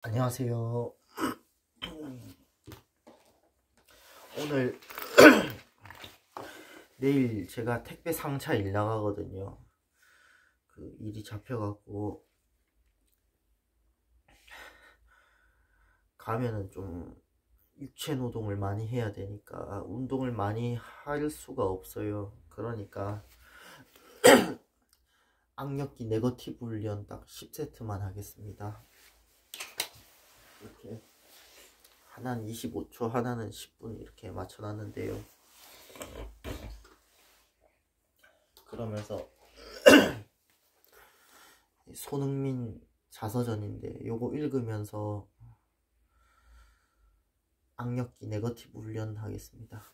안녕하세요. 오늘 내일 제가 택배 상차 일 나가거든요. 그 일이 잡혀갖고 가면은 좀 육체 노동을 많이 해야 되니까 운동을 많이 할 수가 없어요. 그러니까 악력기 네거티브 훈련 딱 10세트만 하겠습니다. 이렇게 하나는 25초, 하나는 10분 이렇게 맞춰놨는데요. 그러면서 손흥민 자서전인데 요거 읽으면서 악력기 네거티브 훈련 하겠습니다.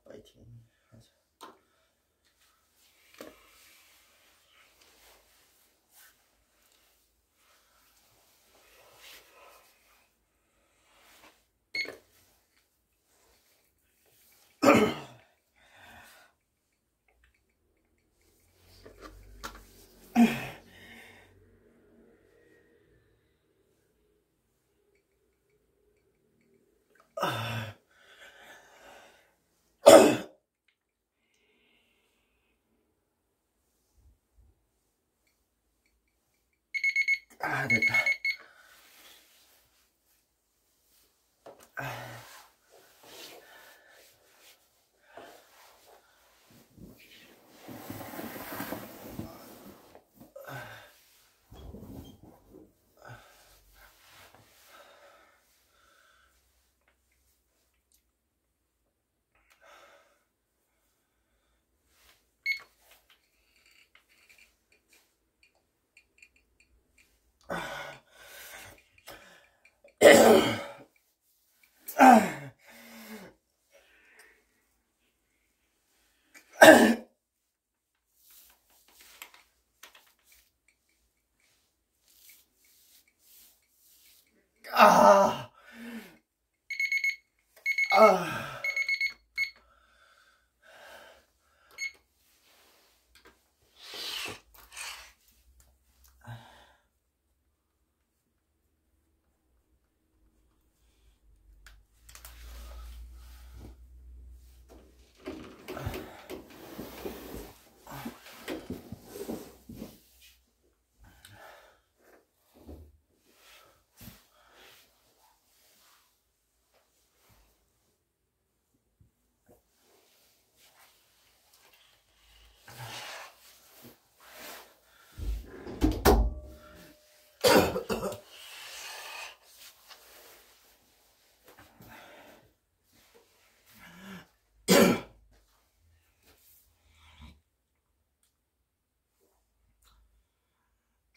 파이팅 하자. 됐다. 아, 아.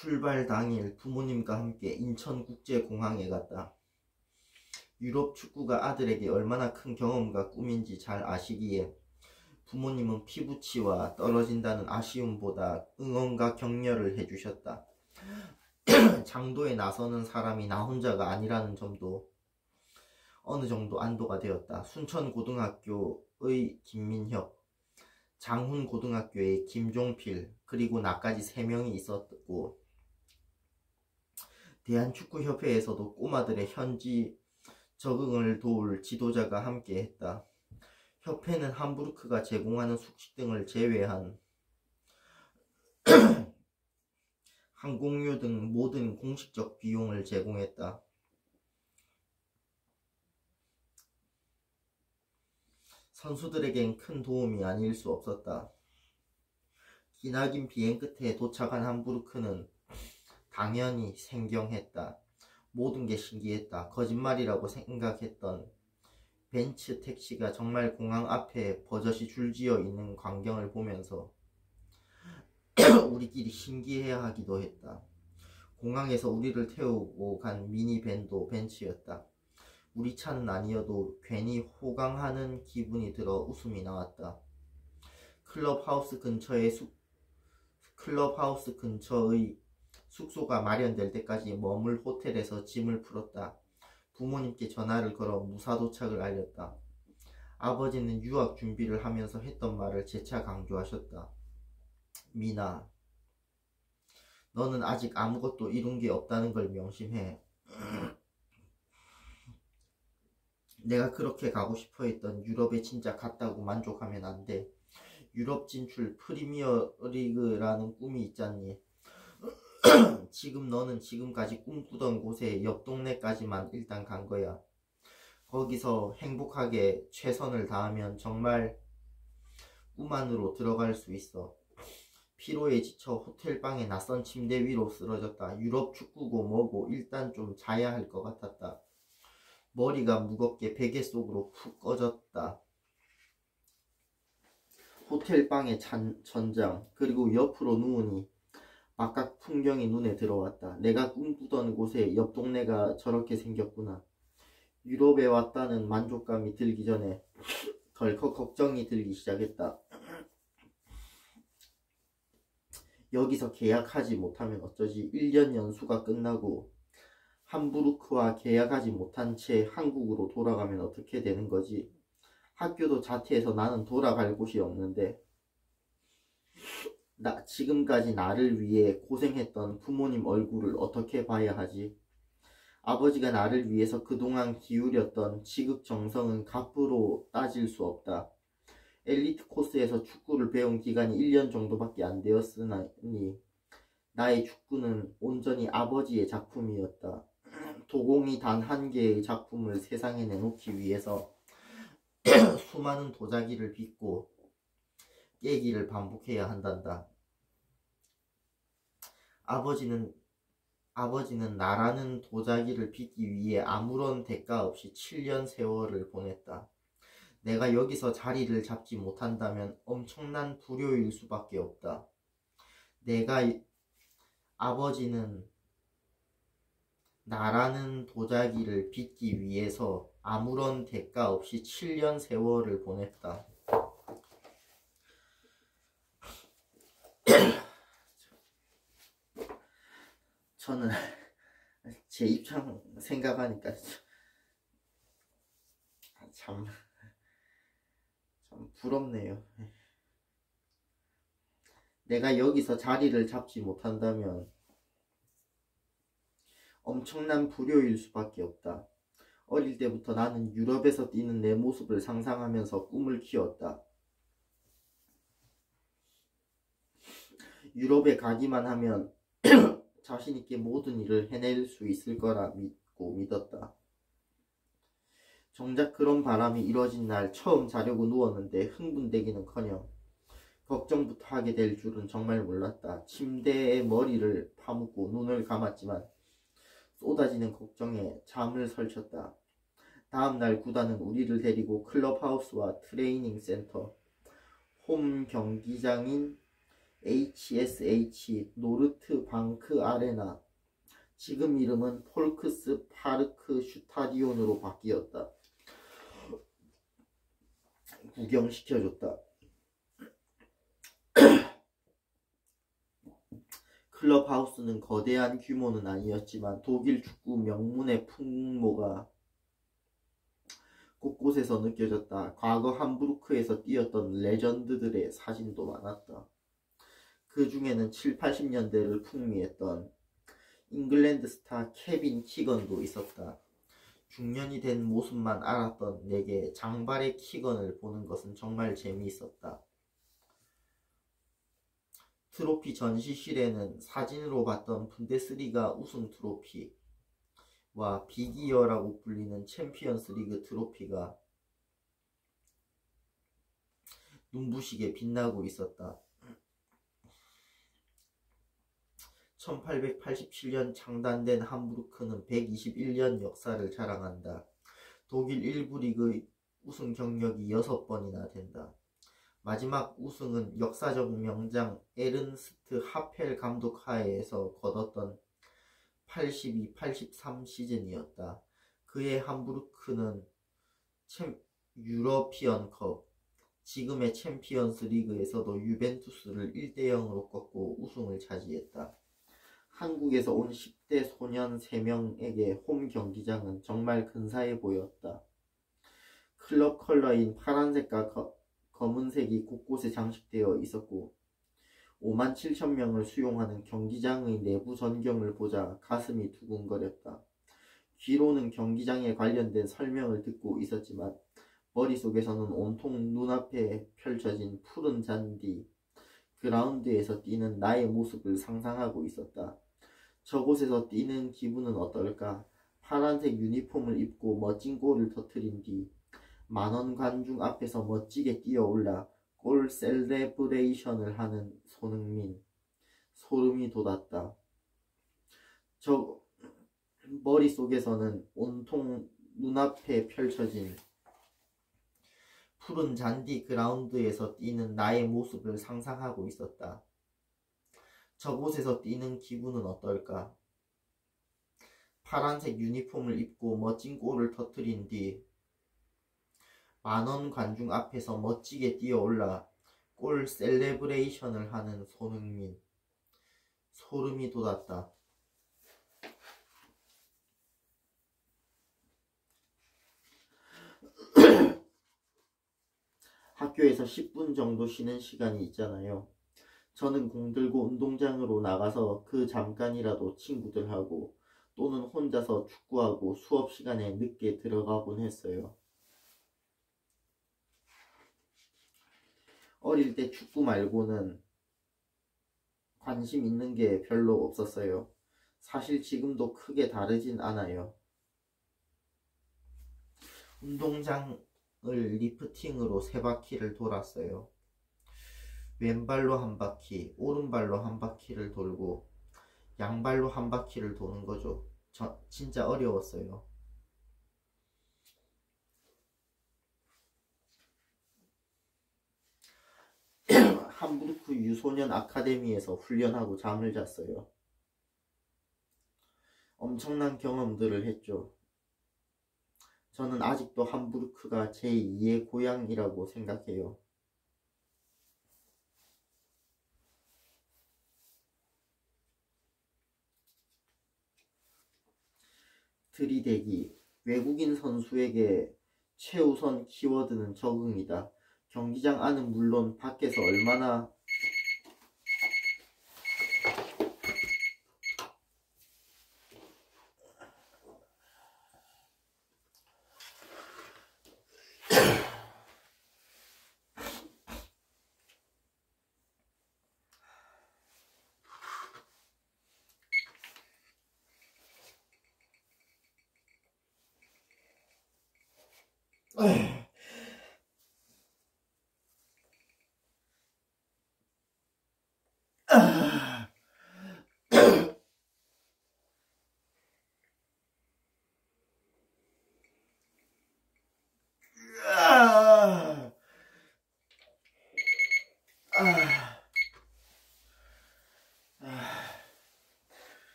출발 당일 부모님과 함께 인천국제공항에 갔다. 유럽 축구가 아들에게 얼마나 큰 경험과 꿈인지 잘 아시기에 부모님은 피부치와 떨어진다는 아쉬움보다 응원과 격려를 해주셨다. 장도에 나서는 사람이 나 혼자가 아니라는 점도 어느 정도 안도가 되었다. 순천고등학교의 김민혁, 장훈고등학교의 김종필, 그리고 나까지 3명이 있었고, 대한축구협회에서도 꼬마들의 현지 적응을 도울 지도자가 함께했다. 협회는 함부르크가 제공하는 숙식 등을 제외한 항공료 등 모든 공식적 비용을 제공했다. 선수들에겐 큰 도움이 아닐 수 없었다. 기나긴 비행 끝에 도착한 함부르크는 당연히 생경했다. 모든 게 신기했다. 거짓말이라고 생각했던 벤츠 택시가 정말 공항 앞에 버젓이 줄지어 있는 광경을 보면서 우리끼리 신기해하기도 했다. 공항에서 우리를 태우고 간 미니밴도 벤츠였다. 우리 차는 아니어도 괜히 호강하는 기분이 들어 웃음이 나왔다. 클럽하우스 근처의 숙소가 마련될 때까지 머물 호텔에서 짐을 풀었다. 부모님께 전화를 걸어 무사 도착을 알렸다. 아버지는 유학 준비를 하면서 했던 말을 재차 강조하셨다. 미나, 너는 아직 아무것도 이룬 게 없다는 걸 명심해. 내가 그렇게 가고 싶어 했던 유럽에 진짜 갔다고 만족하면 안 돼. 유럽 진출 프리미어 리그라는 꿈이 있잖니. 지금 너는 지금까지 꿈꾸던 곳에 옆 동네까지만 일단 간 거야. 거기서 행복하게 최선을 다하면 정말 꿈 안으로 들어갈 수 있어. 피로에 지쳐 호텔방에 낯선 침대 위로 쓰러졌다. 유럽 축구고 뭐고 일단 좀 자야 할 것 같았다. 머리가 무겁게 베개 속으로 푹 꺼졌다. 호텔방의 천장 그리고 옆으로 누우니 바깥 풍경이 눈에 들어왔다. 내가 꿈꾸던 곳에 옆 동네가 저렇게 생겼구나. 유럽에 왔다는 만족감이 들기 전에 덜컥 걱정이 들기 시작했다. 여기서 계약하지 못하면 어쩌지? 1년 연수가 끝나고 함부르크와 계약하지 못한 채 한국으로 돌아가면 어떻게 되는 거지? 학교도 자퇴해서 나는 돌아갈 곳이 없는데 지금까지 나를 위해 고생했던 부모님 얼굴을 어떻게 봐야 하지? 아버지가 나를 위해서 그동안 기울였던 지극정성은 값으로 따질 수 없다. 엘리트 코스에서 축구를 배운 기간이 1년 정도밖에 안 되었으니 나의 축구는 온전히 아버지의 작품이었다. 도공이 단 한 개의 작품을 세상에 내놓기 위해서 수많은 도자기를 빚고 깨기를 반복해야 한단다. 아버지는 나라는 도자기를 빚기 위해 아무런 대가 없이 7년 세월을 보냈다. 내가 여기서 자리를 잡지 못한다면 엄청난 불효일 수밖에 없다. 아버지는 나라는 도자기를 빚기 위해서 아무런 대가 없이 7년 세월을 보냈다. 저는 제 입장 생각하니까 참 부럽네요. 내가 여기서 자리를 잡지 못한다면 엄청난 불효일 수밖에 없다. 어릴 때부터 나는 유럽에서 뛰는 내 모습을 상상하면서 꿈을 키웠다. 유럽에 가기만 하면 자신있게 모든 일을 해낼 수 있을 거라 믿었다. 정작 그런 바람이 이뤄진 날 처음 자려고 누웠는데 흥분되기는커녕 걱정부터 하게 될 줄은 정말 몰랐다. 침대에 머리를 파묻고 눈을 감았지만 쏟아지는 걱정에 잠을 설쳤다. 다음날 구단은 우리를 데리고 클럽하우스와 트레이닝 센터, 홈 경기장인 HSH 노르트 방크 아레나, 지금 이름은 폴크스 파르크 슈타디온으로 바뀌었다. 구경시켜줬다. 클럽하우스는 거대한 규모는 아니었지만 독일 축구 명문의 풍모가 곳곳에서 느껴졌다. 과거 함부르크에서 뛰었던 레전드들의 사진도 많았다. 그 중에는 7, 80년대를 풍미했던 잉글랜드 스타 케빈 키건도 있었다. 중년이 된 모습만 알았던 내게 장발의 키건을 보는 것은 정말 재미있었다. 트로피 전시실에는 사진으로 봤던 분데스리가 우승 트로피와 빅이어라고 불리는 챔피언스 리그 트로피가 눈부시게 빛나고 있었다. 1887년 창단된 함부르크는 121년 역사를 자랑한다. 독일 1부 리그 우승 경력이 6번이나 된다. 마지막 우승은 역사적 명장 에른스트 하펠 감독 하에서 거뒀던 82-83 시즌이었다. 그의 함부르크는 유러피언컵, 지금의 챔피언스 리그에서도 유벤투스를 1-0으로 꺾고 우승을 차지했다. 한국에서 온 10대 소년 3명에게 홈 경기장은 정말 근사해 보였다. 클럽 컬러인 파란색과 검은색이 곳곳에 장식되어 있었고 5만 7천 명을 수용하는 경기장의 내부 전경을 보자 가슴이 두근거렸다. 귀로는 경기장에 관련된 설명을 듣고 있었지만 머릿속에서는 온통 눈앞에 펼쳐진 푸른 잔디, 그라운드에서 뛰는 나의 모습을 상상하고 있었다. 저곳에서 뛰는 기분은 어떨까? 파란색 유니폼을 입고 멋진 골을 터뜨린 뒤 만원 관중 앞에서 멋지게 뛰어올라 골 셀레브레이션을 하는 손흥민. 소름이 돋았다. 저 머릿속에서는 온통 눈앞에 펼쳐진 푸른 잔디 그라운드에서 뛰는 나의 모습을 상상하고 있었다. 저곳에서 뛰는 기분은 어떨까? 파란색 유니폼을 입고 멋진 골을 터뜨린 뒤 만원 관중 앞에서 멋지게 뛰어올라 골 셀레브레이션을 하는 손흥민. 소름이 돋았다. 학교에서 10분 정도 쉬는 시간이 있잖아요. 저는 공 들고 운동장으로 나가서 그 잠깐이라도 친구들하고 또는 혼자서 축구하고 수업 시간에 늦게 들어가곤 했어요. 어릴 때 축구 말고는 관심 있는 게 별로 없었어요. 사실 지금도 크게 다르진 않아요. 운동장을 리프팅으로 3바퀴를 돌았어요. 왼발로 한 바퀴, 오른발로 한 바퀴를 돌고 양발로 한 바퀴를 도는 거죠. 진짜 어려웠어요. 함부르크 유소년 아카데미에서 훈련하고 잠을 잤어요. 엄청난 경험들을 했죠. 저는 아직도 함부르크가 제2의 고향이라고 생각해요. 들이대기. 외국인 선수에게 최우선 키워드는 적응이다. 경기장 안은 물론 밖에서 얼마나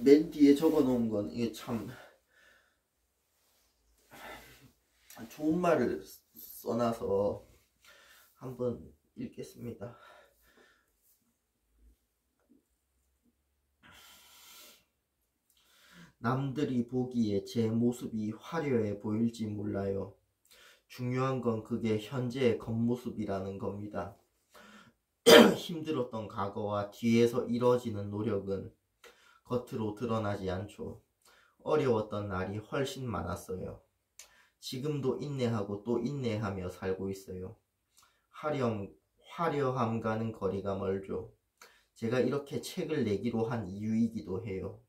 맨 뒤에 적어놓은 건 이게 참 좋은 말을 써놔서 한번 읽겠습니다. 남들이 보기에 제 모습이 화려해 보일지 몰라요. 중요한 건 그게 현재의 겉모습이라는 겁니다. 힘들었던 과거와 뒤에서 이뤄지는 노력은 겉으로 드러나지 않죠. 어려웠던 날이 훨씬 많았어요. 지금도 인내하고 또 인내하며 살고 있어요. 화려함과는 거리가 멀죠. 제가 이렇게 책을 내기로 한 이유이기도 해요.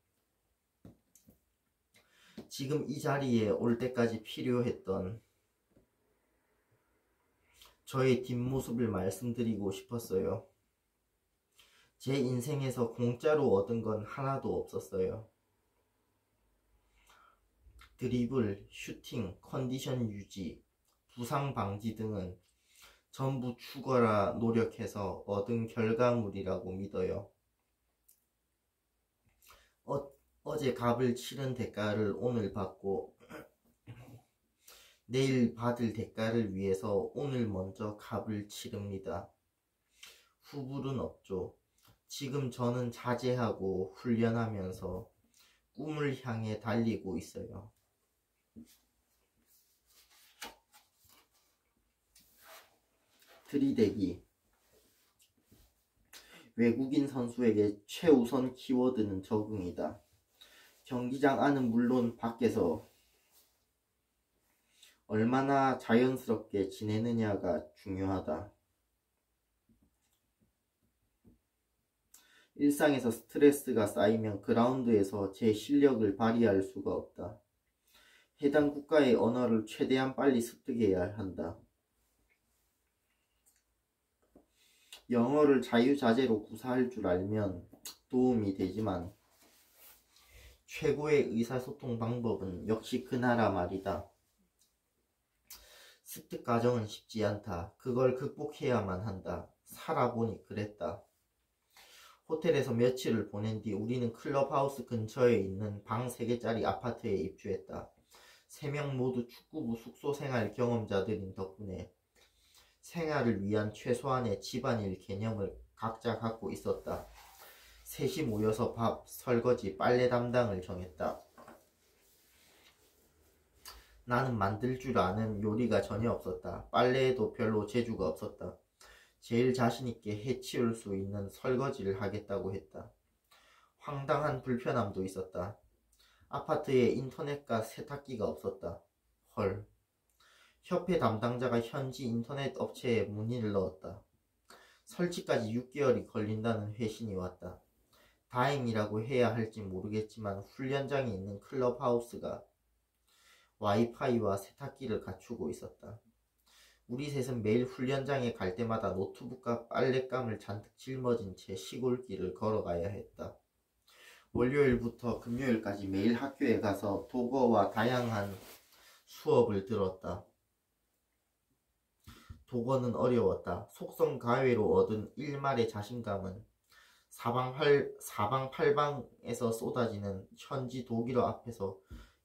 지금 이 자리에 올 때까지 필요했던 저의 뒷모습을 말씀드리고 싶었어요. 제 인생에서 공짜로 얻은 건 하나도 없었어요. 드리블, 슈팅, 컨디션 유지, 부상 방지 등은 전부 죽어라 노력해서 얻은 결과물이라고 믿어요. 어제 값을 치른 대가를 오늘 받고 내일 받을 대가를 위해서 오늘 먼저 값을 치릅니다. 후불은 없죠. 지금 저는 자제하고 훈련하면서 꿈을 향해 달리고 있어요. 들이대기. 외국인 선수에게 최우선 키워드는 적응이다. 경기장 안은 물론 밖에서 얼마나 자연스럽게 지내느냐가 중요하다. 일상에서 스트레스가 쌓이면 그라운드에서 제 실력을 발휘할 수가 없다. 해당 국가의 언어를 최대한 빨리 습득해야 한다. 영어를 자유자재로 구사할 줄 알면 도움이 되지만 최고의 의사소통 방법은 역시 그 나라 말이다. 습득 과정은 쉽지 않다. 그걸 극복해야만 한다. 살아보니 그랬다. 호텔에서 며칠을 보낸 뒤 우리는 클럽하우스 근처에 있는 방 3개짜리 아파트에 입주했다. 3명 모두 축구부 숙소 생활 경험자들인 덕분에 생활을 위한 최소한의 집안일 개념을 각자 갖고 있었다. 셋이 모여서 밥, 설거지, 빨래 담당을 정했다. 나는 만들 줄 아는 요리가 전혀 없었다. 빨래에도 별로 재주가 없었다. 제일 자신있게 해치울 수 있는 설거지를 하겠다고 했다. 황당한 불편함도 있었다. 아파트에 인터넷과 세탁기가 없었다. 헐. 협회 담당자가 현지 인터넷 업체에 문의를 넣었다. 설치까지 6개월이 걸린다는 회신이 왔다. 다행이라고 해야 할지 모르겠지만 훈련장이 있는 클럽하우스가 와이파이와 세탁기를 갖추고 있었다. 우리 셋은 매일 훈련장에 갈 때마다 노트북과 빨랫감을 잔뜩 짊어진 채 시골길을 걸어가야 했다. 월요일부터 금요일까지 매일 학교에 가서 독어와 다양한 수업을 들었다. 독어는 어려웠다. 속성가외로 얻은 일말의 자신감은 사방팔방에서 쏟아지는 현지 독일어 앞에서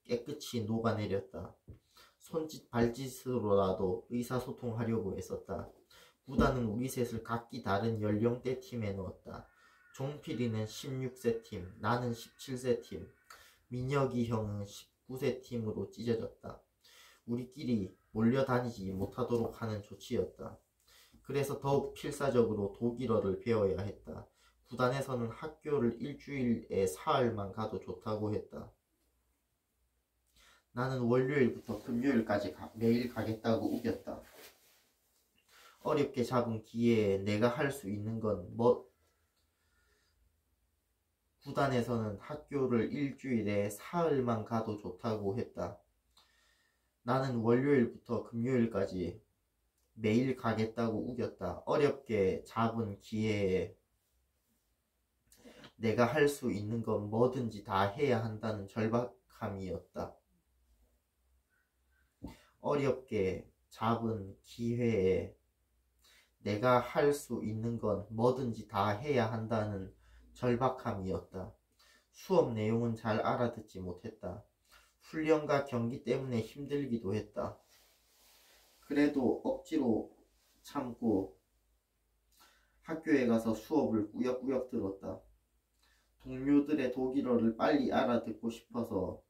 깨끗이 녹아내렸다. 손짓 발짓으로라도 의사소통하려고 애썼다. 구단은 우리 셋을 각기 다른 연령대 팀에 넣었다. 종필이는 16세 팀, 나는 17세 팀, 민혁이 형은 19세 팀으로 찢어졌다. 우리끼리 몰려다니지 못하도록 하는 조치였다. 그래서 더욱 필사적으로 독일어를 배워야 했다. 구단에서는 학교를 일주일에 사흘만 가도 좋다고 했다. 나는 월요일부터 금요일까지 매일 가겠다고 우겼다. 어렵게 잡은 기회에 내가 할 수 있는 건 구단에서는 학교를 일주일에 사흘만 가도 좋다고 했다. 나는 월요일부터 금요일까지 매일 가겠다고 우겼다. 어렵게 잡은 기회에 내가 할 수 있는 건 뭐든지 다 해야 한다는 절박함이었다. 어렵게 잡은 기회에 내가 할 수 있는 건 뭐든지 다 해야 한다는 절박함이었다. 수업 내용은 잘 알아듣지 못했다. 훈련과 경기 때문에 힘들기도 했다. 그래도 억지로 참고 학교에 가서 수업을 꾸역꾸역 들었다. 동료들의 독일어를 빨리 알아듣고 싶어서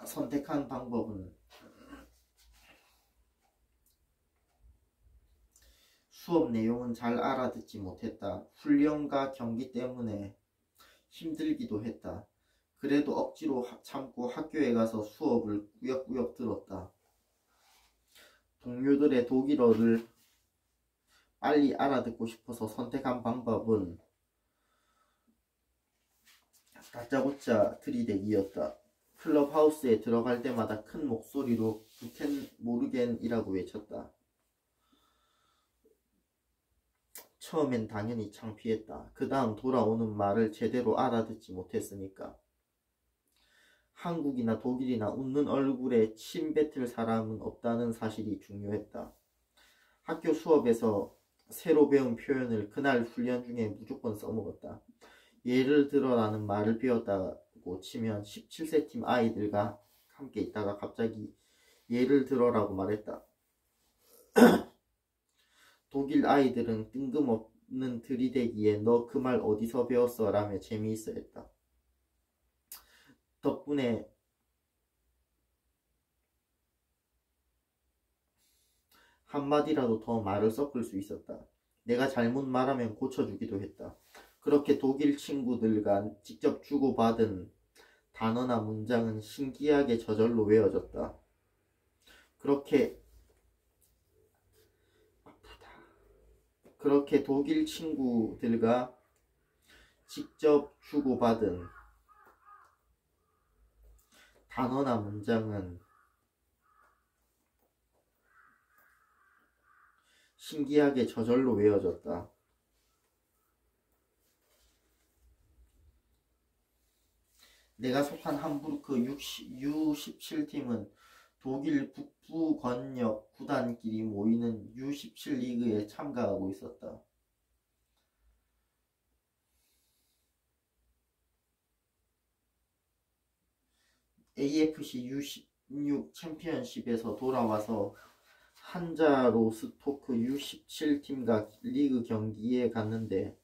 선택한 방법은 수업 내용은 잘 알아듣지 못했다. 훈련과 경기 때문에 힘들기도 했다. 그래도 억지로 참고 학교에 가서 수업을 꾸역꾸역 들었다. 동료들의 독일어를 빨리 알아듣고 싶어서 선택한 방법은 다짜고짜 들이대기였다. 클럽하우스에 들어갈 때마다 큰 목소리로 구텐 모르겐이라고 외쳤다. 처음엔 당연히 창피했다. 그 다음 돌아오는 말을 제대로 알아듣지 못했으니까. 한국이나 독일이나 웃는 얼굴에 침 뱉을 사람은 없다는 사실이 중요했다. 학교 수업에서 새로 배운 표현을 그날 훈련 중에 무조건 써먹었다. 예를 들어라는 말을 배웠다고 치면 17세 팀 아이들과 함께 있다가 갑자기 예를 들어라고 말했다. 독일 아이들은 뜬금없는 들이대기에 너 그 말 어디서 배웠어? 라며 재미있어 했다. 덕분에 한마디라도 더 말을 섞을 수 있었다. 내가 잘못 말하면 고쳐주기도 했다. 그렇게 독일 친구들과 직접 주고받은 단어나 문장은 신기하게 저절로 외워졌다. 그렇게 독일 친구들과 직접 주고받은 단어나 문장은 신기하게 저절로 외워졌다. 내가 속한 함부르크 U17팀은 독일 북부 권역 구단끼리 모이는 U17 리그에 참가하고 있었다. AFC U16 챔피언십에서 돌아와서 한자 로스토크 U17팀과 리그 경기에 갔는데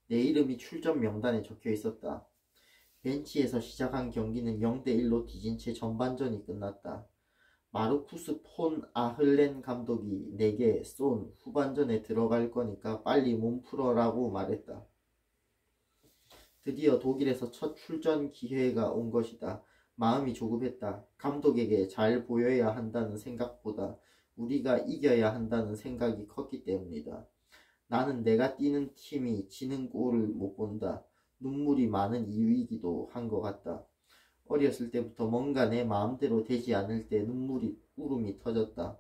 내 이름이 출전 명단에 적혀 있었다. 벤치에서 시작한 경기는 0대1로 뒤진 채 전반전이 끝났다. 마르쿠스 폰 아흘렌 감독이 내게 쏜 후반전에 들어갈 거니까 빨리 몸 풀어라고 말했다. 드디어 독일에서 첫 출전 기회가 온 것이다. 마음이 조급했다. 감독에게 잘 보여야 한다는 생각보다 우리가 이겨야 한다는 생각이 컸기 때문이다. 나는 내가 뛰는 팀이 지는 꼴을 못 본다. 눈물이 많은 이유이기도 한 것 같다. 어렸을 때부터 뭔가 내 마음대로 되지 않을 때 울음이 터졌다.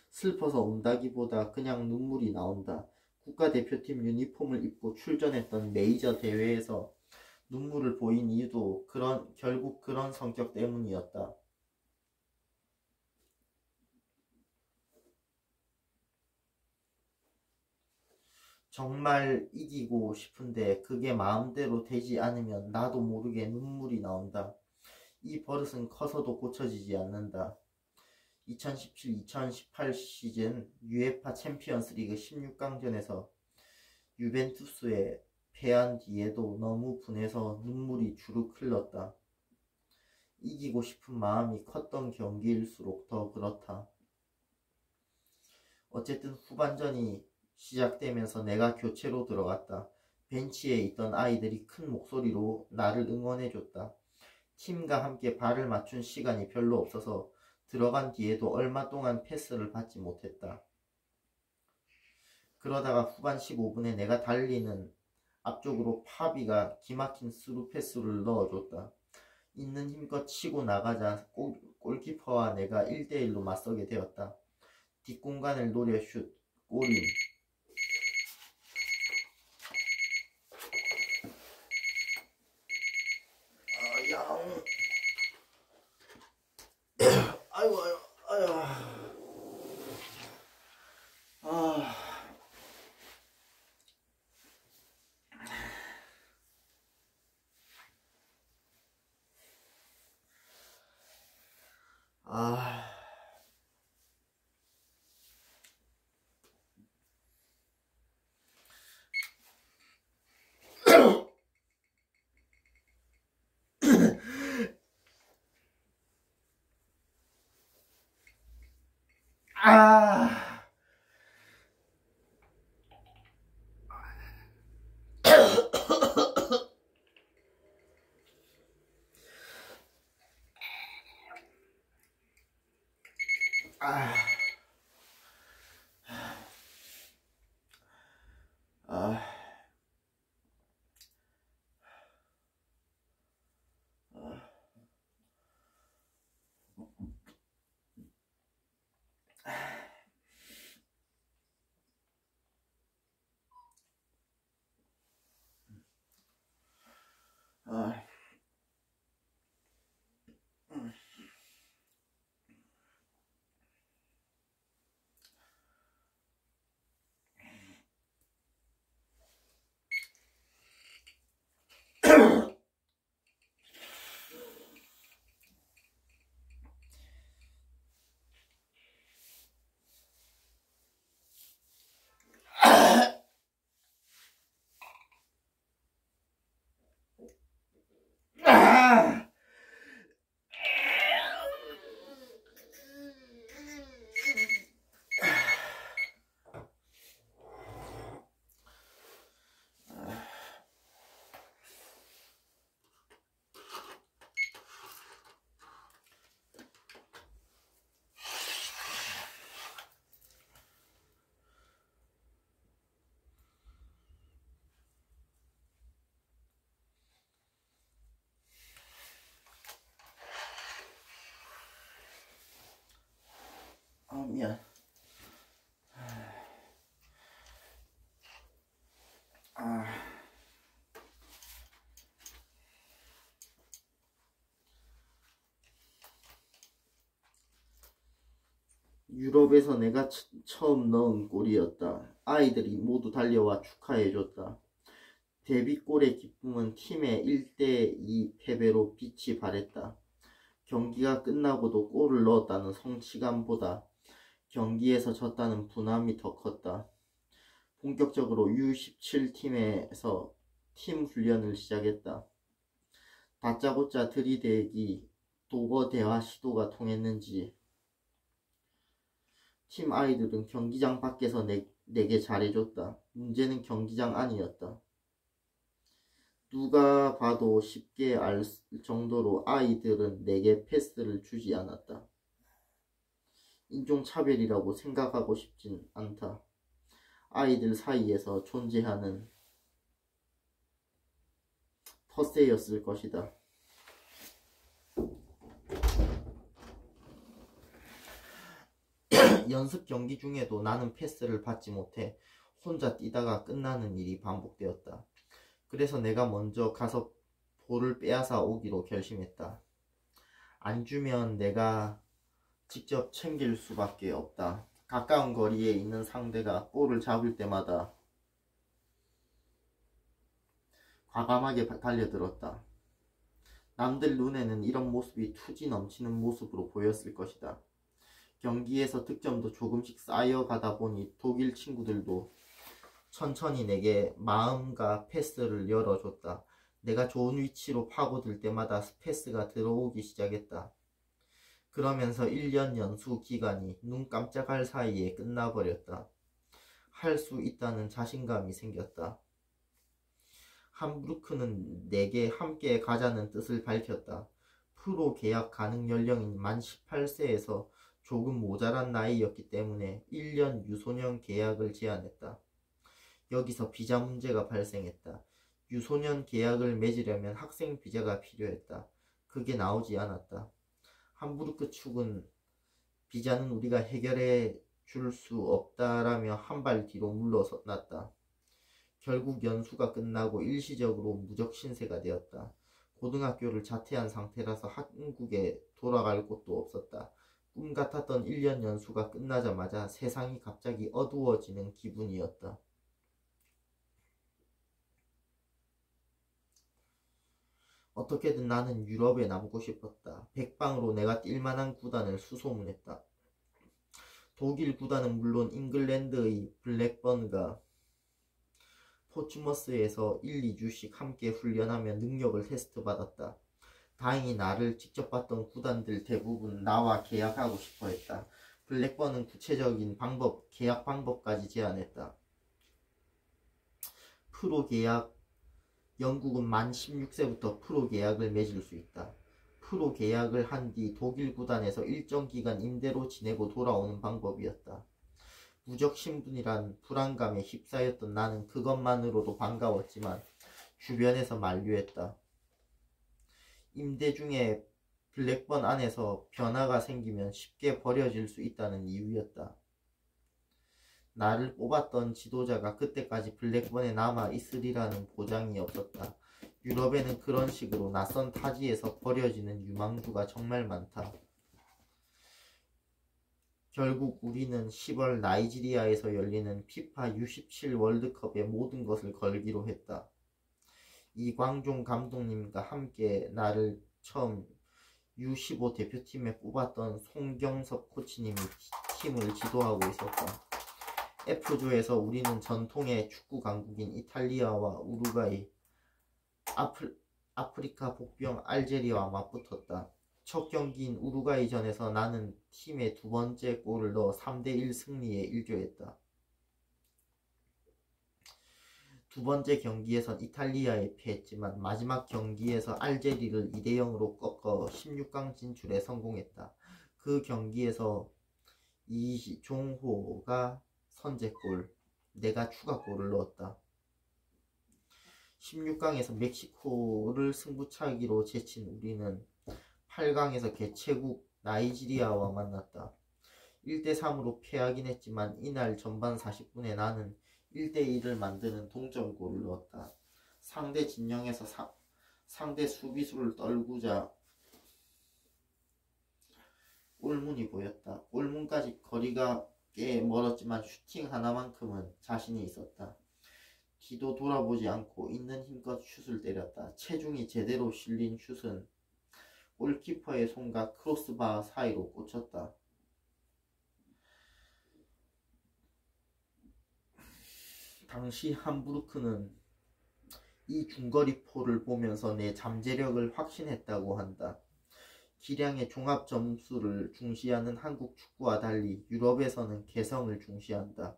슬퍼서 운다기보다 그냥 눈물이 나온다. 국가대표팀 유니폼을 입고 출전했던 메이저 대회에서 눈물을 보인 이유도 결국 그런 성격 때문이었다. 정말 이기고 싶은데 그게 마음대로 되지 않으면 나도 모르게 눈물이 나온다. 이 버릇은 커서도 고쳐지지 않는다. 2017-2018 시즌 UEFA 챔피언스 리그 16강전에서 유벤투스에 패한 뒤에도 너무 분해서 눈물이 주룩 흘렀다. 이기고 싶은 마음이 컸던 경기일수록 더 그렇다. 어쨌든 후반전이 시작되면서 내가 교체로 들어갔다. 벤치에 있던 아이들이 큰 목소리로 나를 응원해줬다. 팀과 함께 발을 맞춘 시간이 별로 없어서 들어간 뒤에도 얼마 동안 패스를 받지 못했다. 그러다가 후반 15분에 내가 달리는 앞쪽으로 파비가 기막힌 스루 패스를 넣어줬다. 있는 힘껏 치고 나가자 골키퍼와 내가 1대1로 맞서게 되었다. 뒷공간을 노려 슛, 골인. 아이고, 아, 아, 아, 아, 미안. 아, 유럽에서 내가 처음 넣은 골이었다. 아이들이 모두 달려와 축하해줬다. 데뷔골의 기쁨은 팀의 1대2 패배로 빛이 발했다. 경기가 끝나고도 골을 넣었다는 성취감보다 경기에서 졌다는 분함이 더 컸다. 본격적으로 U17팀에서 팀 훈련을 시작했다. 다짜고짜 들이대기 도거 대화 시도가 통했는지 팀 아이들은 경기장 밖에서 내게 잘해줬다. 문제는 경기장 안이었다. 누가 봐도 쉽게 알 정도로 아이들은 내게 패스를 주지 않았다. 인종차별이라고 생각하고 싶진 않다. 아이들 사이에서 존재하는 텃세였을 것이다. 연습 경기 중에도 나는 패스를 받지 못해 혼자 뛰다가 끝나는 일이 반복되었다. 그래서 내가 먼저 가서 볼을 빼앗아 오기로 결심했다. 안 주면 내가 직접 챙길 수밖에 없다. 가까운 거리에 있는 상대가 볼을 잡을 때마다 과감하게 달려들었다. 남들 눈에는 이런 모습이 투지 넘치는 모습으로 보였을 것이다. 경기에서 득점도 조금씩 쌓여가다 보니 독일 친구들도 천천히 내게 마음과 패스를 열어줬다. 내가 좋은 위치로 파고들 때마다 패스가 들어오기 시작했다. 그러면서 1년 연수 기간이 눈 깜짝할 사이에 끝나버렸다. 할 수 있다는 자신감이 생겼다. 함부르크는 내게 함께 가자는 뜻을 밝혔다. 프로 계약 가능 연령인 만 18세에서 조금 모자란 나이였기 때문에 1년 유소년 계약을 제안했다. 여기서 비자 문제가 발생했다. 유소년 계약을 맺으려면 학생 비자가 필요했다. 그게 나오지 않았다. 함부르크 측은 비자는 우리가 해결해 줄 수 없다라며 한 발 뒤로 물러났다. 결국 연수가 끝나고 일시적으로 무적 신세가 되었다. 고등학교를 자퇴한 상태라서 한국에 돌아갈 곳도 없었다. 꿈 같았던 1년 연수가 끝나자마자 세상이 갑자기 어두워지는 기분이었다. 어떻게든 나는 유럽에 남고 싶었다. 백방으로 내가 뛸만한 구단을 수소문했다. 독일 구단은 물론 잉글랜드의 블랙번과 포츠머스에서 1, 2주씩 함께 훈련하며 능력을 테스트받았다. 다행히 나를 직접 봤던 구단들 대부분 나와 계약하고 싶어 했다. 블랙번은 구체적인 계약 방법까지 제안했다. 프로 계약, 영국은 만 16세부터 프로 계약을 맺을 수 있다. 프로 계약을 한 뒤 독일 구단에서 일정 기간 임대로 지내고 돌아오는 방법이었다. 무적 신분이란 불안감에 휩싸였던 나는 그것만으로도 반가웠지만 주변에서 만류했다. 임대 중에 블랙번 안에서 변화가 생기면 쉽게 버려질 수 있다는 이유였다. 나를 뽑았던 지도자가 그때까지 블랙번에 남아 있으리라는 보장이 없었다. 유럽에는 그런 식으로 낯선 타지에서 버려지는 유망주가 정말 많다. 결국 우리는 10월 나이지리아에서 열리는 피파 U17 월드컵에 모든 것을 걸기로 했다. 이광종 감독님과 함께 나를 처음 U15 대표팀에 뽑았던 송경섭 코치님이 팀을 지도하고 있었다. F조에서 우리는 전통의 축구 강국인 이탈리아와 우루과이, 아프리카 복병 알제리와 맞붙었다. 첫 경기인 우루과이전에서 나는 팀의 두 번째 골을 넣어 3대1 승리에 일조했다. 두 번째 경기에선 이탈리아에 패했지만 마지막 경기에서 알제리를 2대0으로 꺾어 16강 진출에 성공했다. 그 경기에서 이종호가 선제골, 내가 추가골을 넣었다. 16강에서 멕시코를 승부차기로 제친 우리는 8강에서 개최국 나이지리아와 만났다. 1대3으로 패하긴 했지만 이날 전반 40분에 나는 1대1을 만드는 동점골을 넣었다. 상대 진영에서 상대 수비수를 떨구자 골문이 보였다. 골문까지 거리가 꽤 멀었지만 슈팅 하나만큼은 자신이 있었다. 뒤도 돌아보지 않고 있는 힘껏 슛을 때렸다. 체중이 제대로 실린 슛은 골키퍼의 손과 크로스바 사이로 꽂혔다. 당시 함부르크는 이 중거리포를 보면서 내 잠재력을 확신했다고 한다. 기량의 종합 점수를 중시하는 한국 축구와 달리 유럽에서는 개성을 중시한다.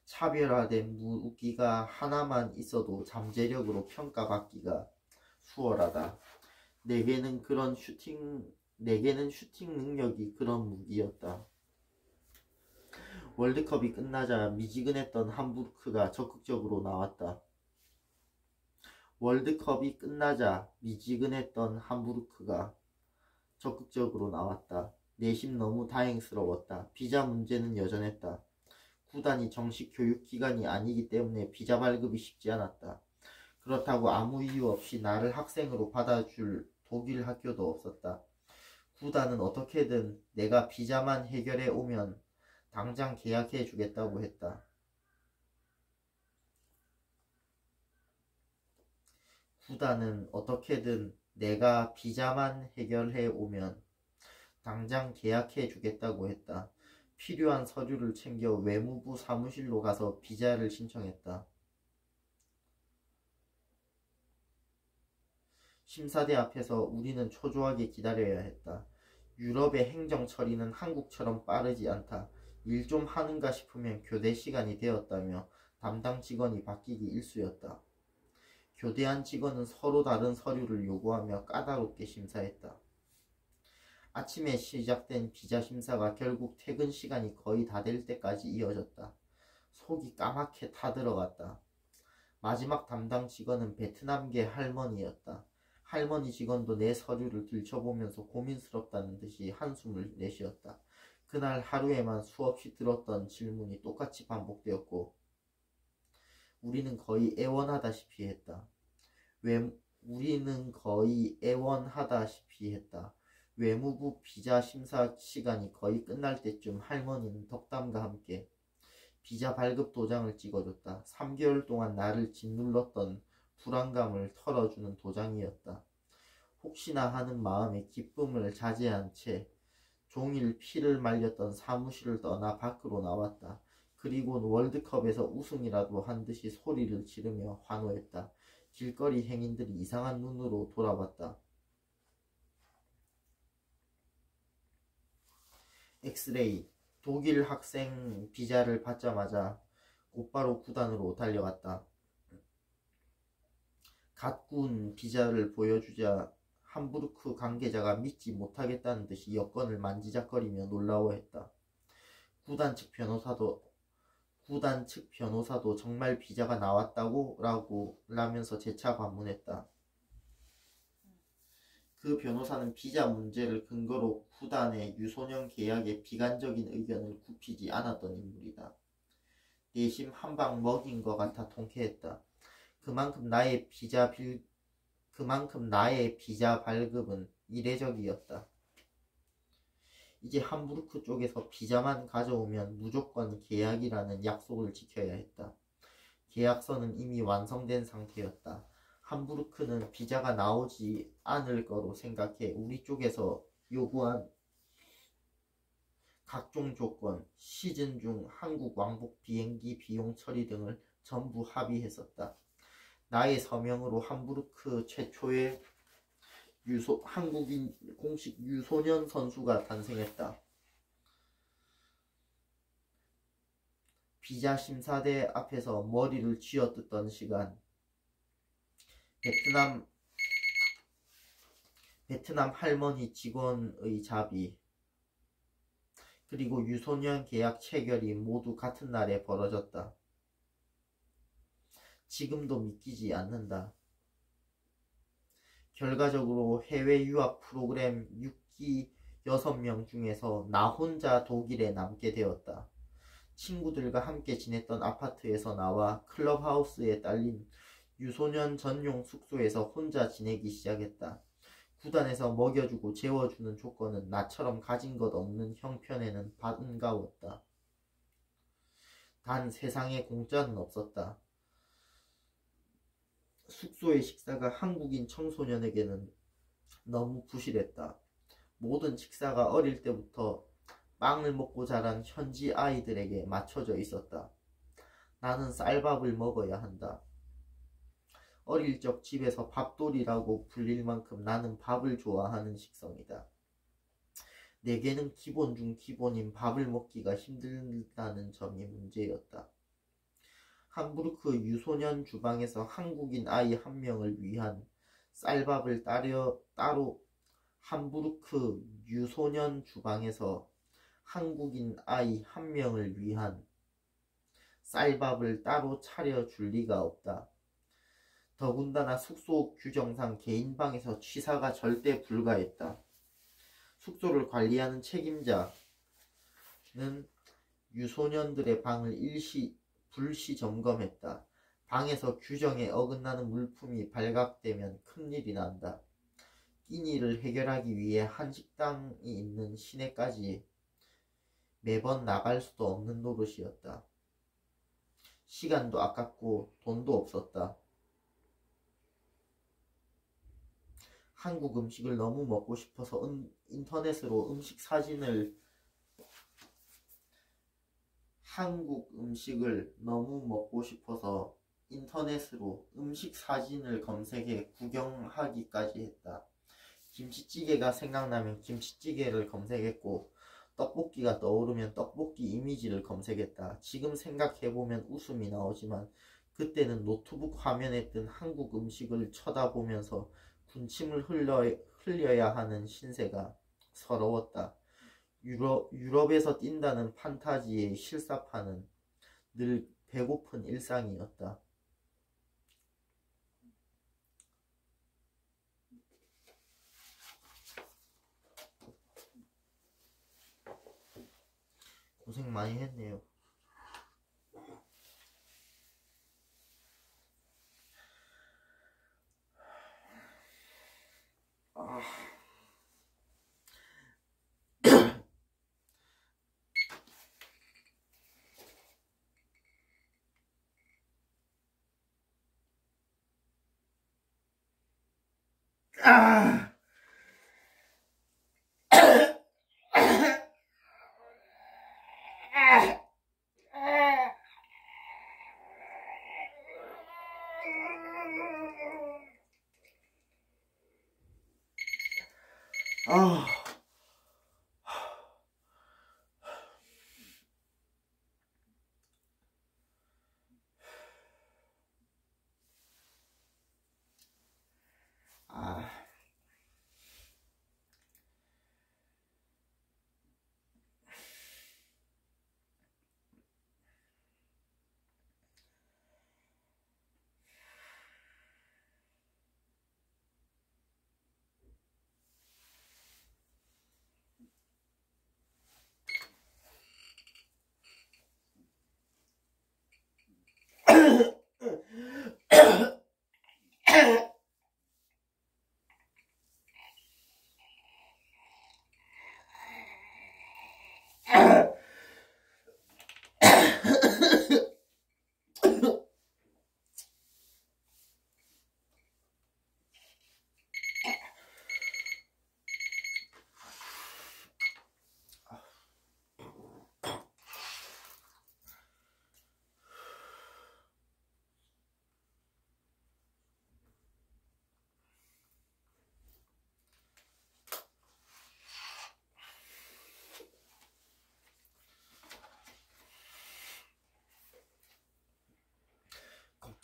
차별화된 무기가 하나만 있어도 잠재력으로 평가받기가 수월하다. 내게는 슈팅 능력이 그런 무기였다. 월드컵이 끝나자 미지근했던 함부르크가 적극적으로 나왔다. 내심 너무 다행스러웠다. 비자 문제는 여전했다. 구단이 정식 교육기관이 아니기 때문에 비자 발급이 쉽지 않았다. 그렇다고 아무 이유 없이 나를 학생으로 받아줄 독일 학교도 없었다. 구단은 어떻게든 내가 비자만 해결해 오면 당장 계약해 주겠다고 했다. 구단은 어떻게든 내가 비자만 해결해 오면 당장 계약해 주겠다고 했다. 필요한 서류를 챙겨 외무부 사무실로 가서 비자를 신청했다. 심사대 앞에서 우리는 초조하게 기다려야 했다. 유럽의 행정 처리는 한국처럼 빠르지 않다. 일 좀 하는가 싶으면 교대 시간이 되었다며 담당 직원이 바뀌기 일쑤였다. 교대한 직원은 서로 다른 서류를 요구하며 까다롭게 심사했다. 아침에 시작된 비자 심사가 결국 퇴근 시간이 거의 다 될 때까지 이어졌다. 속이 까맣게 타들어갔다. 마지막 담당 직원은 베트남계 할머니였다. 할머니 직원도 내 서류를 들춰보면서 고민스럽다는 듯이 한숨을 내쉬었다. 그날 하루에만 수없이 들었던 질문이 똑같이 반복되었고 우리는 거의 애원하다시피 했다. 외무부 비자 심사 시간이 거의 끝날 때쯤 할머니는 덕담과 함께 비자 발급 도장을 찍어줬다. 3개월 동안 나를 짓눌렀던 불안감을 털어주는 도장이었다. 혹시나 하는 마음에 기쁨을 자제한 채 종일 피를 말렸던 사무실을 떠나 밖으로 나왔다. 그리고는 월드컵에서 우승이라도 한 듯이 소리를 지르며 환호했다. 길거리 행인들이 이상한 눈으로 돌아봤다. 엑스레이. 독일 학생 비자를 받자마자 곧바로 구단으로 달려갔다. 갓 구운 비자를 보여주자 함부르크 관계자가 믿지 못하겠다는 듯이 여권을 만지작거리며 놀라워했다. 구단 측 변호사도 정말 비자가 나왔다고? 라면서 재차 반문했다. 그 변호사는 비자 문제를 근거로 구단의 유소년 계약에 비관적인 의견을 굽히지 않았던 인물이다. 내심 한 방 먹인 것 같아 통쾌했다. 그만큼 나의 비자 발급은 이례적이었다. 이제 함부르크 쪽에서 비자만 가져오면 무조건 계약이라는 약속을 지켜야 했다. 계약서는 이미 완성된 상태였다. 함부르크는 비자가 나오지 않을 거로 생각해 우리 쪽에서 요구한 각종 조건, 시즌 중 한국 왕복 비행기 비용 처리 등을 전부 합의했었다. 나의 서명으로 함부르크 최초의 한국인 공식 유소년 선수가 탄생했다. 비자 심사대 앞에서 머리를 쥐어뜯던 시간, 베트남 할머니 직원의 자비, 그리고 유소년 계약 체결이 모두 같은 날에 벌어졌다. 지금도 믿기지 않는다. 결과적으로 해외 유학 프로그램 6기 6명 중에서 나 혼자 독일에 남게 되었다. 친구들과 함께 지냈던 아파트에서 나와 클럽하우스에 딸린 유소년 전용 숙소에서 혼자 지내기 시작했다. 구단에서 먹여주고 재워주는 조건은 나처럼 가진 것 없는 형편에는 반가웠다. 단 세상에 공짜는 없었다. 숙소의 식사가 한국인 청소년에게는 너무 부실했다. 모든 식사가 어릴 때부터 빵을 먹고 자란 현지 아이들에게 맞춰져 있었다. 나는 쌀밥을 먹어야 한다. 어릴 적 집에서 밥돌이라고 불릴 만큼 나는 밥을 좋아하는 식성이다. 내게는 기본 중 기본인 밥을 먹기가 힘들다는 점이 문제였다. 함부르크 유소년 주방에서 한국인 아이 한 명을 위한 쌀밥을 함부르크 유소년 주방에서 한국인 아이 한 명을 위한 쌀밥을 따로 차려줄 리가 없다. 더군다나 숙소 규정상 개인방에서 취사가 절대 불가했다. 숙소를 관리하는 책임자는 유소년들의 방을 불시 점검했다. 방에서 규정에 어긋나는 물품이 발각되면 큰일이 난다. 끼니를 해결하기 위해 한식당이 있는 시내까지 매번 나갈 수도 없는 노릇이었다. 시간도 아깝고 돈도 없었다. 한국 음식을 너무 먹고 싶어서 인터넷으로 음식 사진을 검색해 구경하기까지 했다. 김치찌개가 생각나면 김치찌개를 검색했고 떡볶이가 떠오르면 떡볶이 이미지를 검색했다. 지금 생각해보면 웃음이 나오지만 그때는 노트북 화면에 뜬 한국 음식을 쳐다보면서 군침을 흘려야 하는 신세가 서러웠다. 유럽에서 뛴다는 판타지의 실사판은 늘 배고픈 일상이었다. 고생 많이 했네요.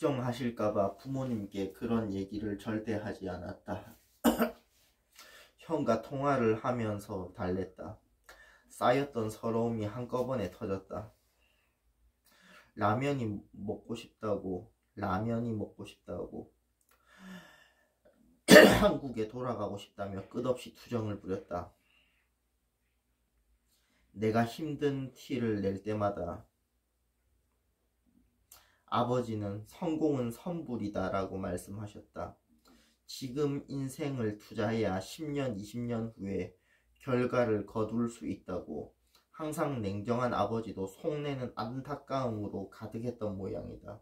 걱정하실까봐 부모님께 그런 얘기를 절대 하지 않았다. 형과 통화를 하면서 달랬다. 쌓였던 서러움이 한꺼번에 터졌다. 라면이 먹고 싶다고 한국에 돌아가고 싶다며 끝없이 투정을 부렸다. 내가 힘든 티를 낼 때마다 아버지는 성공은 선불이다 라고 말씀하셨다. 지금 인생을 투자해야 10년, 20년 후에 결과를 거둘 수 있다고. 항상 냉정한 아버지도 속내는 안타까움으로 가득했던 모양이다.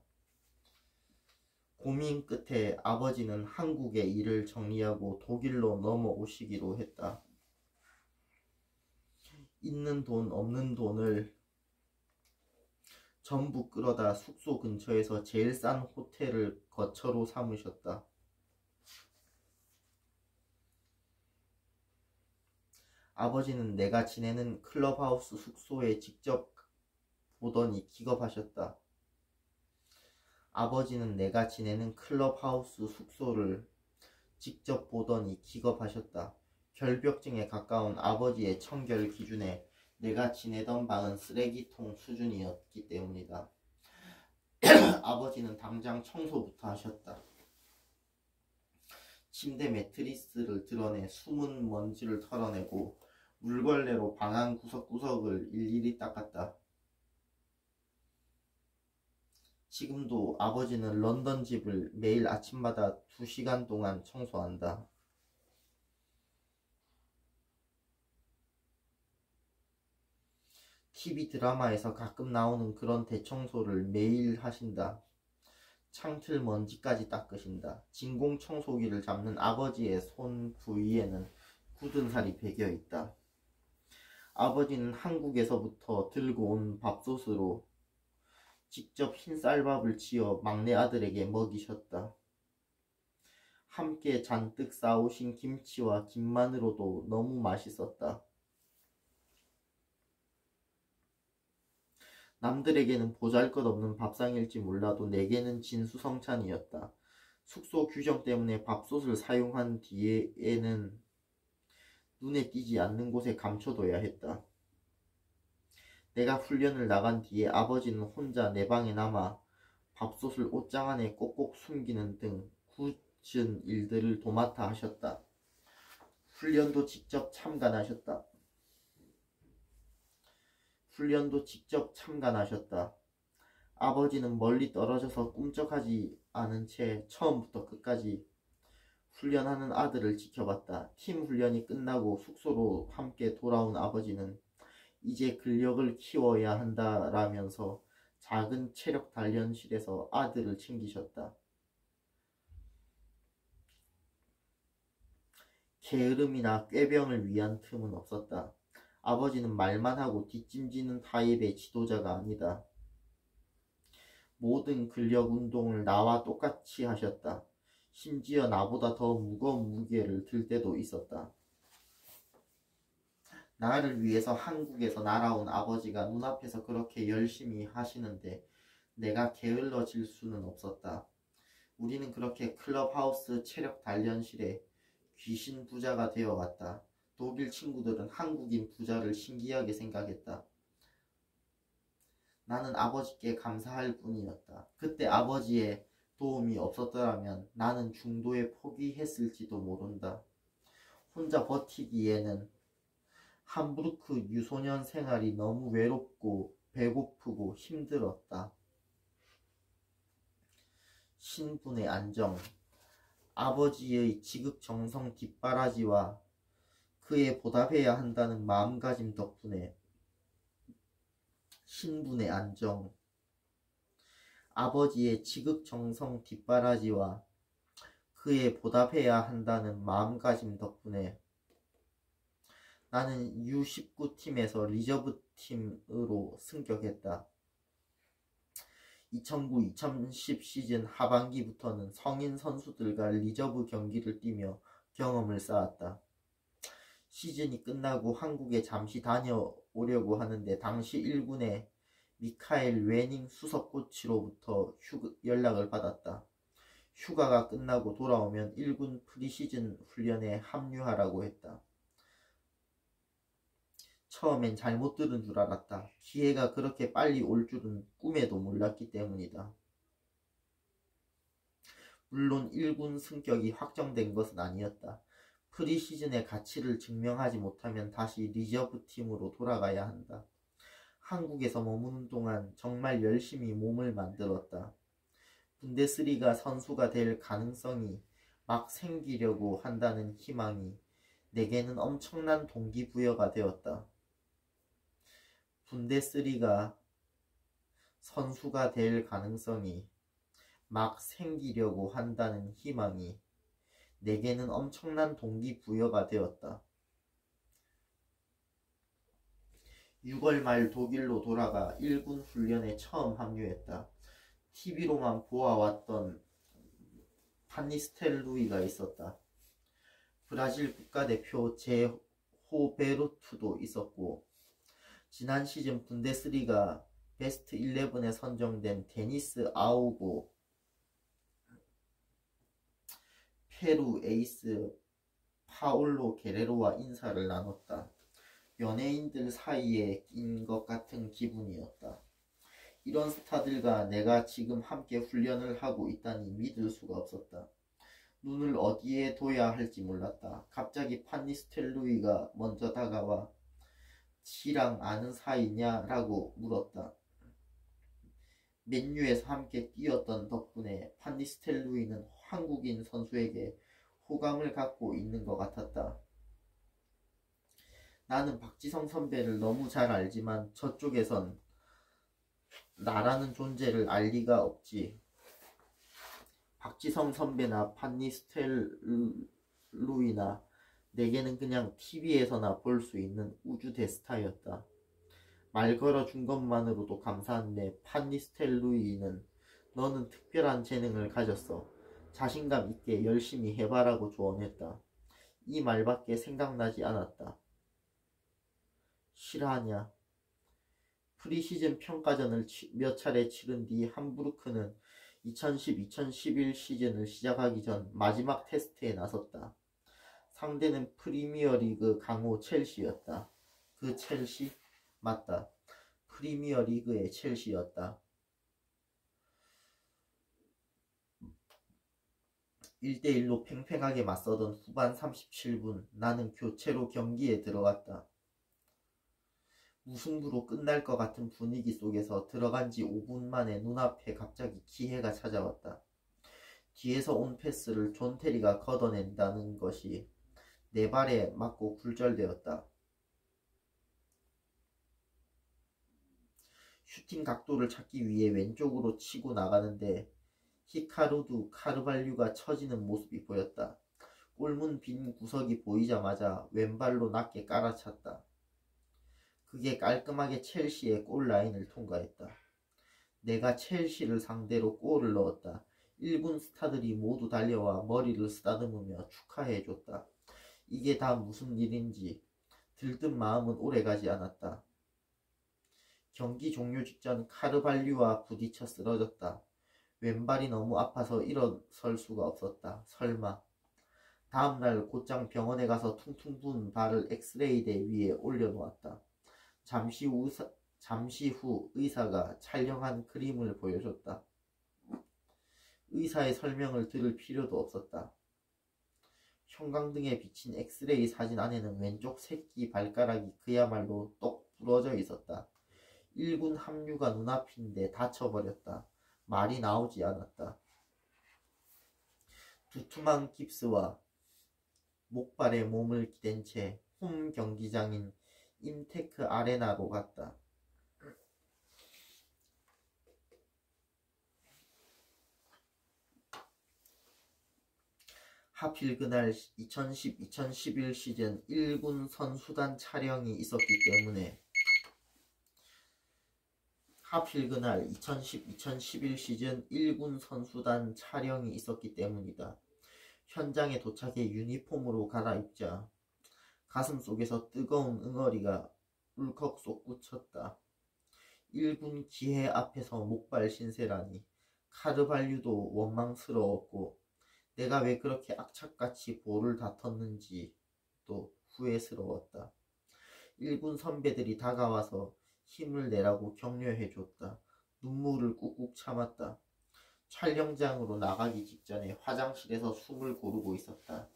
고민 끝에 아버지는 한국의 일을 정리하고 독일로 넘어오시기로 했다. 있는 돈 없는 돈을 전부 끌어다 숙소 근처에서 제일 싼 호텔을 거처로 삼으셨다. 아버지는 내가 지내는 클럽하우스 숙소에 직접 보더니 기겁하셨다. 아버지는 내가 지내는 클럽하우스 숙소를 직접 보더니 기겁하셨다. 결벽증에 가까운 아버지의 청결 기준에 내가 지내던 방은 쓰레기통 수준이었기 때문이다. 아버지는 당장 청소부터 하셨다. 침대 매트리스를 드러내 숨은 먼지를 털어내고 물걸레로 방안 구석구석을 일일이 닦았다. 지금도 아버지는 런던 집을 매일 아침마다 2시간 동안 청소한다. TV 드라마에서 가끔 나오는 그런 대청소를 매일 하신다. 창틀 먼지까지 닦으신다. 진공청소기를 잡는 아버지의 손 부위에는 굳은 살이 배겨있다. 아버지는 한국에서부터 들고 온 밥솥으로 직접 흰쌀밥을 지어 막내 아들에게 먹이셨다. 함께 잔뜩 싸오신 김치와 김만으로도 너무 맛있었다. 남들에게는 보잘것없는 밥상일지 몰라도 내게는 진수성찬이었다. 숙소 규정 때문에 밥솥을 사용한 뒤에는 눈에 띄지 않는 곳에 감춰둬야 했다. 내가 훈련을 나간 뒤에 아버지는 혼자 내 방에 남아 밥솥을 옷장 안에 꼭꼭 숨기는 등 굳은 일들을 도맡아 하셨다. 훈련도 직접 참관하셨다. 아버지는 멀리 떨어져서 꿈쩍하지 않은 채 처음부터 끝까지 훈련하는 아들을 지켜봤다. 팀 훈련이 끝나고 숙소로 함께 돌아온 아버지는 이제 근력을 키워야 한다라면서 작은 체력 단련실에서 아들을 챙기셨다. 게으름이나 꾀병을 위한 틈은 없었다. 아버지는 말만 하고 뒷짐지는 타입의 지도자가 아니다. 모든 근력 운동을 나와 똑같이 하셨다. 심지어 나보다 더 무거운 무게를 들 때도 있었다. 나를 위해서 한국에서 날아온 아버지가 눈앞에서 그렇게 열심히 하시는데 내가 게을러질 수는 없었다. 우리는 그렇게 클럽하우스 체력 단련실에 귀신 부자가 되어갔다. 독일 친구들은 한국인 부자를 신기하게 생각했다. 나는 아버지께 감사할 뿐이었다. 그때 아버지의 도움이 없었더라면 나는 중도에 포기했을지도 모른다. 혼자 버티기에는 함부르크 유소년 생활이 너무 외롭고 배고프고 힘들었다. 신분의 안정, 아버지의 지극정성 뒷바라지와 그에 보답해야 한다는 마음가짐 덕분에 신분의 안정, 아버지의 지극정성 뒷바라지와 그에 보답해야 한다는 마음가짐 덕분에 나는 U19팀에서 리저브팀으로 승격했다. 2009-2010 시즌 하반기부터는 성인 선수들과 리저브 경기를 뛰며 경험을 쌓았다. 시즌이 끝나고 한국에 잠시 다녀오려고 하는데 당시 1군에 미카엘 웨닝 수석코치로부터 연락을 받았다. 휴가가 끝나고 돌아오면 1군 프리시즌 훈련에 합류하라고 했다. 처음엔 잘못 들은 줄 알았다. 기회가 그렇게 빨리 올 줄은 꿈에도 몰랐기 때문이다. 물론 1군 승격이 확정된 것은 아니었다. 프리시즌의 가치를 증명하지 못하면 다시 리저브 팀으로 돌아가야 한다. 한국에서 머무는 동안 정말 열심히 몸을 만들었다. 분데스리가 선수가 될 가능성이 막 생기려고 한다는 희망이 내게는 엄청난 동기부여가 되었다. 분데스리가 선수가 될 가능성이 막 생기려고 한다는 희망이 내게는 엄청난 동기부여가 되었다. 6월 말 독일로 돌아가 1군 훈련에 처음 합류했다. TV로만 보아왔던 판니스텔루이가 있었다. 브라질 국가대표 제호베르투도 있었고, 지난 시즌 분데스리가 베스트 11에 선정된 데니스 아우고, 페루 에이스 파올로 게레로와 인사를 나눴다. 연예인들 사이에 낀 것 같은 기분이었다. 이런 스타들과 내가 지금 함께 훈련을 하고 있다니 믿을 수가 없었다. 눈을 어디에 둬야 할지 몰랐다. 갑자기 판니스텔루이가 먼저 다가와 지랑 아는 사이냐? 라고 물었다. 맨유에서 함께 뛰었던 덕분에 판니스텔루이는 한국인 선수에게 호감을 갖고 있는 것 같았다. 나는 박지성 선배를 너무 잘 알지만 저쪽에선 나라는 존재를 알 리가 없지. 박지성 선배나 판니스텔루이나 내게는 그냥 TV에서나 볼 수 있는 우주 대스타였다. 말 걸어준 것만으로도 감사한데 판니스텔루이는 너는 특별한 재능을 가졌어. 자신감 있게 열심히 해봐라고 조언했다. 이 말밖에 생각나지 않았다. 실화냐? 프리시즌 평가전을 몇 차례 치른 뒤 함부르크는 2010-2011 시즌을 시작하기 전 마지막 테스트에 나섰다. 상대는 프리미어리그 강호 첼시였다. 그 첼시? 맞다. 프리미어리그의 첼시였다. 1대1로 팽팽하게 맞서던 후반 37분 나는 교체로 경기에 들어갔다. 무승부로 끝날 것 같은 분위기 속에서 들어간 지 5분 만에 눈앞에 갑자기 기회가 찾아왔다. 뒤에서 온 패스를 존 테리가 걷어낸다는 것이 내 발에 맞고 굴절되었다. 슈팅 각도를 찾기 위해 왼쪽으로 치고 나가는데 히카루두 카르발류가 처지는 모습이 보였다. 골문 빈 구석이 보이자마자 왼발로 낮게 깔아찼다. 그게 깔끔하게 첼시의 골라인을 통과했다. 내가 첼시를 상대로 골을 넣었다. 1군 스타들이 모두 달려와 머리를 쓰다듬으며 축하해줬다. 이게 다 무슨 일인지 들뜬 마음은 오래가지 않았다. 경기 종료 직전 카르발류와 부딪혀 쓰러졌다. 왼발이 너무 아파서 일어설 수가 없었다. 설마. 다음날 곧장 병원에 가서 퉁퉁 부은 발을 엑스레이대 위에 올려놓았다. 잠시 후 의사가 촬영한 그림을 보여줬다. 의사의 설명을 들을 필요도 없었다. 형광등에 비친 엑스레이 사진 안에는 왼쪽 새끼 발가락이 그야말로 똑 부러져 있었다. 1군 합류가 눈앞인데 다쳐버렸다. 말이 나오지 않았다. 두툼한 깁스와 목발에 몸을 기댄 채 홈 경기장인 임테크 아레나로 갔다. 하필 그날 2010-2011 시즌 1군 선수단 촬영이 있었기 때문에 하필 그날 2010-2011 시즌 1군 선수단 촬영이 있었기 때문이다. 현장에 도착해 유니폼으로 갈아입자 가슴속에서 뜨거운 응어리가 울컥 솟구쳤다. 일군 기해 앞에서 목발 신세라니. 카르발유도 원망스러웠고 내가 왜 그렇게 악착같이 볼을 다퉜는지 또 후회스러웠다. 일군 선배들이 다가와서 힘을 내라고 격려해줬다. 눈물을 꾹꾹 참았다. 촬영장으로 나가기 직전에 화장실에서 숨을 고르고 있었다.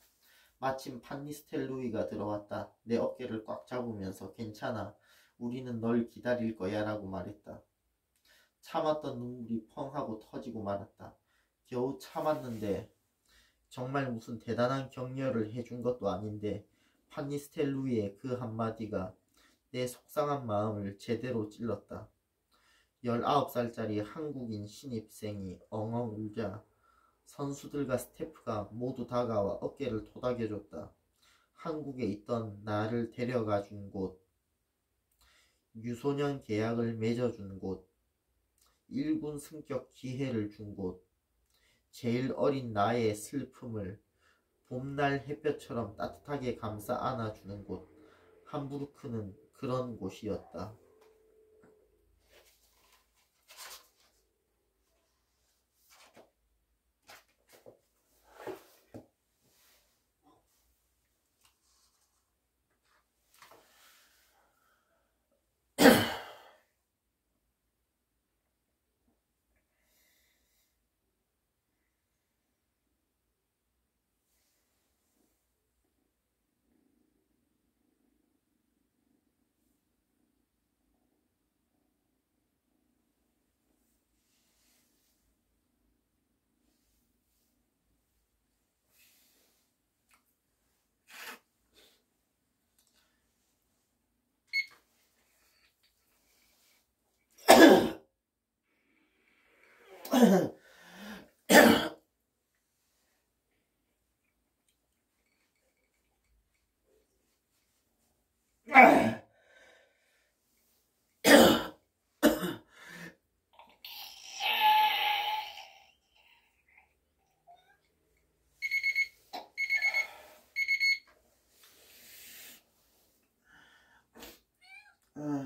마침 판니스텔 루이가 들어왔다. 내 어깨를 꽉 잡으면서 괜찮아. 우리는 널 기다릴 거야 라고 말했다. 참았던 눈물이 펑 하고 터지고 말았다. 겨우 참았는데 정말 무슨 대단한 격려를 해준 것도 아닌데 판니스텔 루이의 그 한마디가 내 속상한 마음을 제대로 찔렀다. 19살짜리 한국인 신입생이 엉엉 울자 선수들과 스태프가 모두 다가와 어깨를 토닥여줬다. 한국에 있던 나를 데려가 준 곳, 유소년 계약을 맺어준 곳, 1군 승격 기회를 준 곳, 제일 어린 나의 슬픔을 봄날 햇볕처럼 따뜻하게 감싸 안아주는 곳, 함부르크는 그런 곳이었다.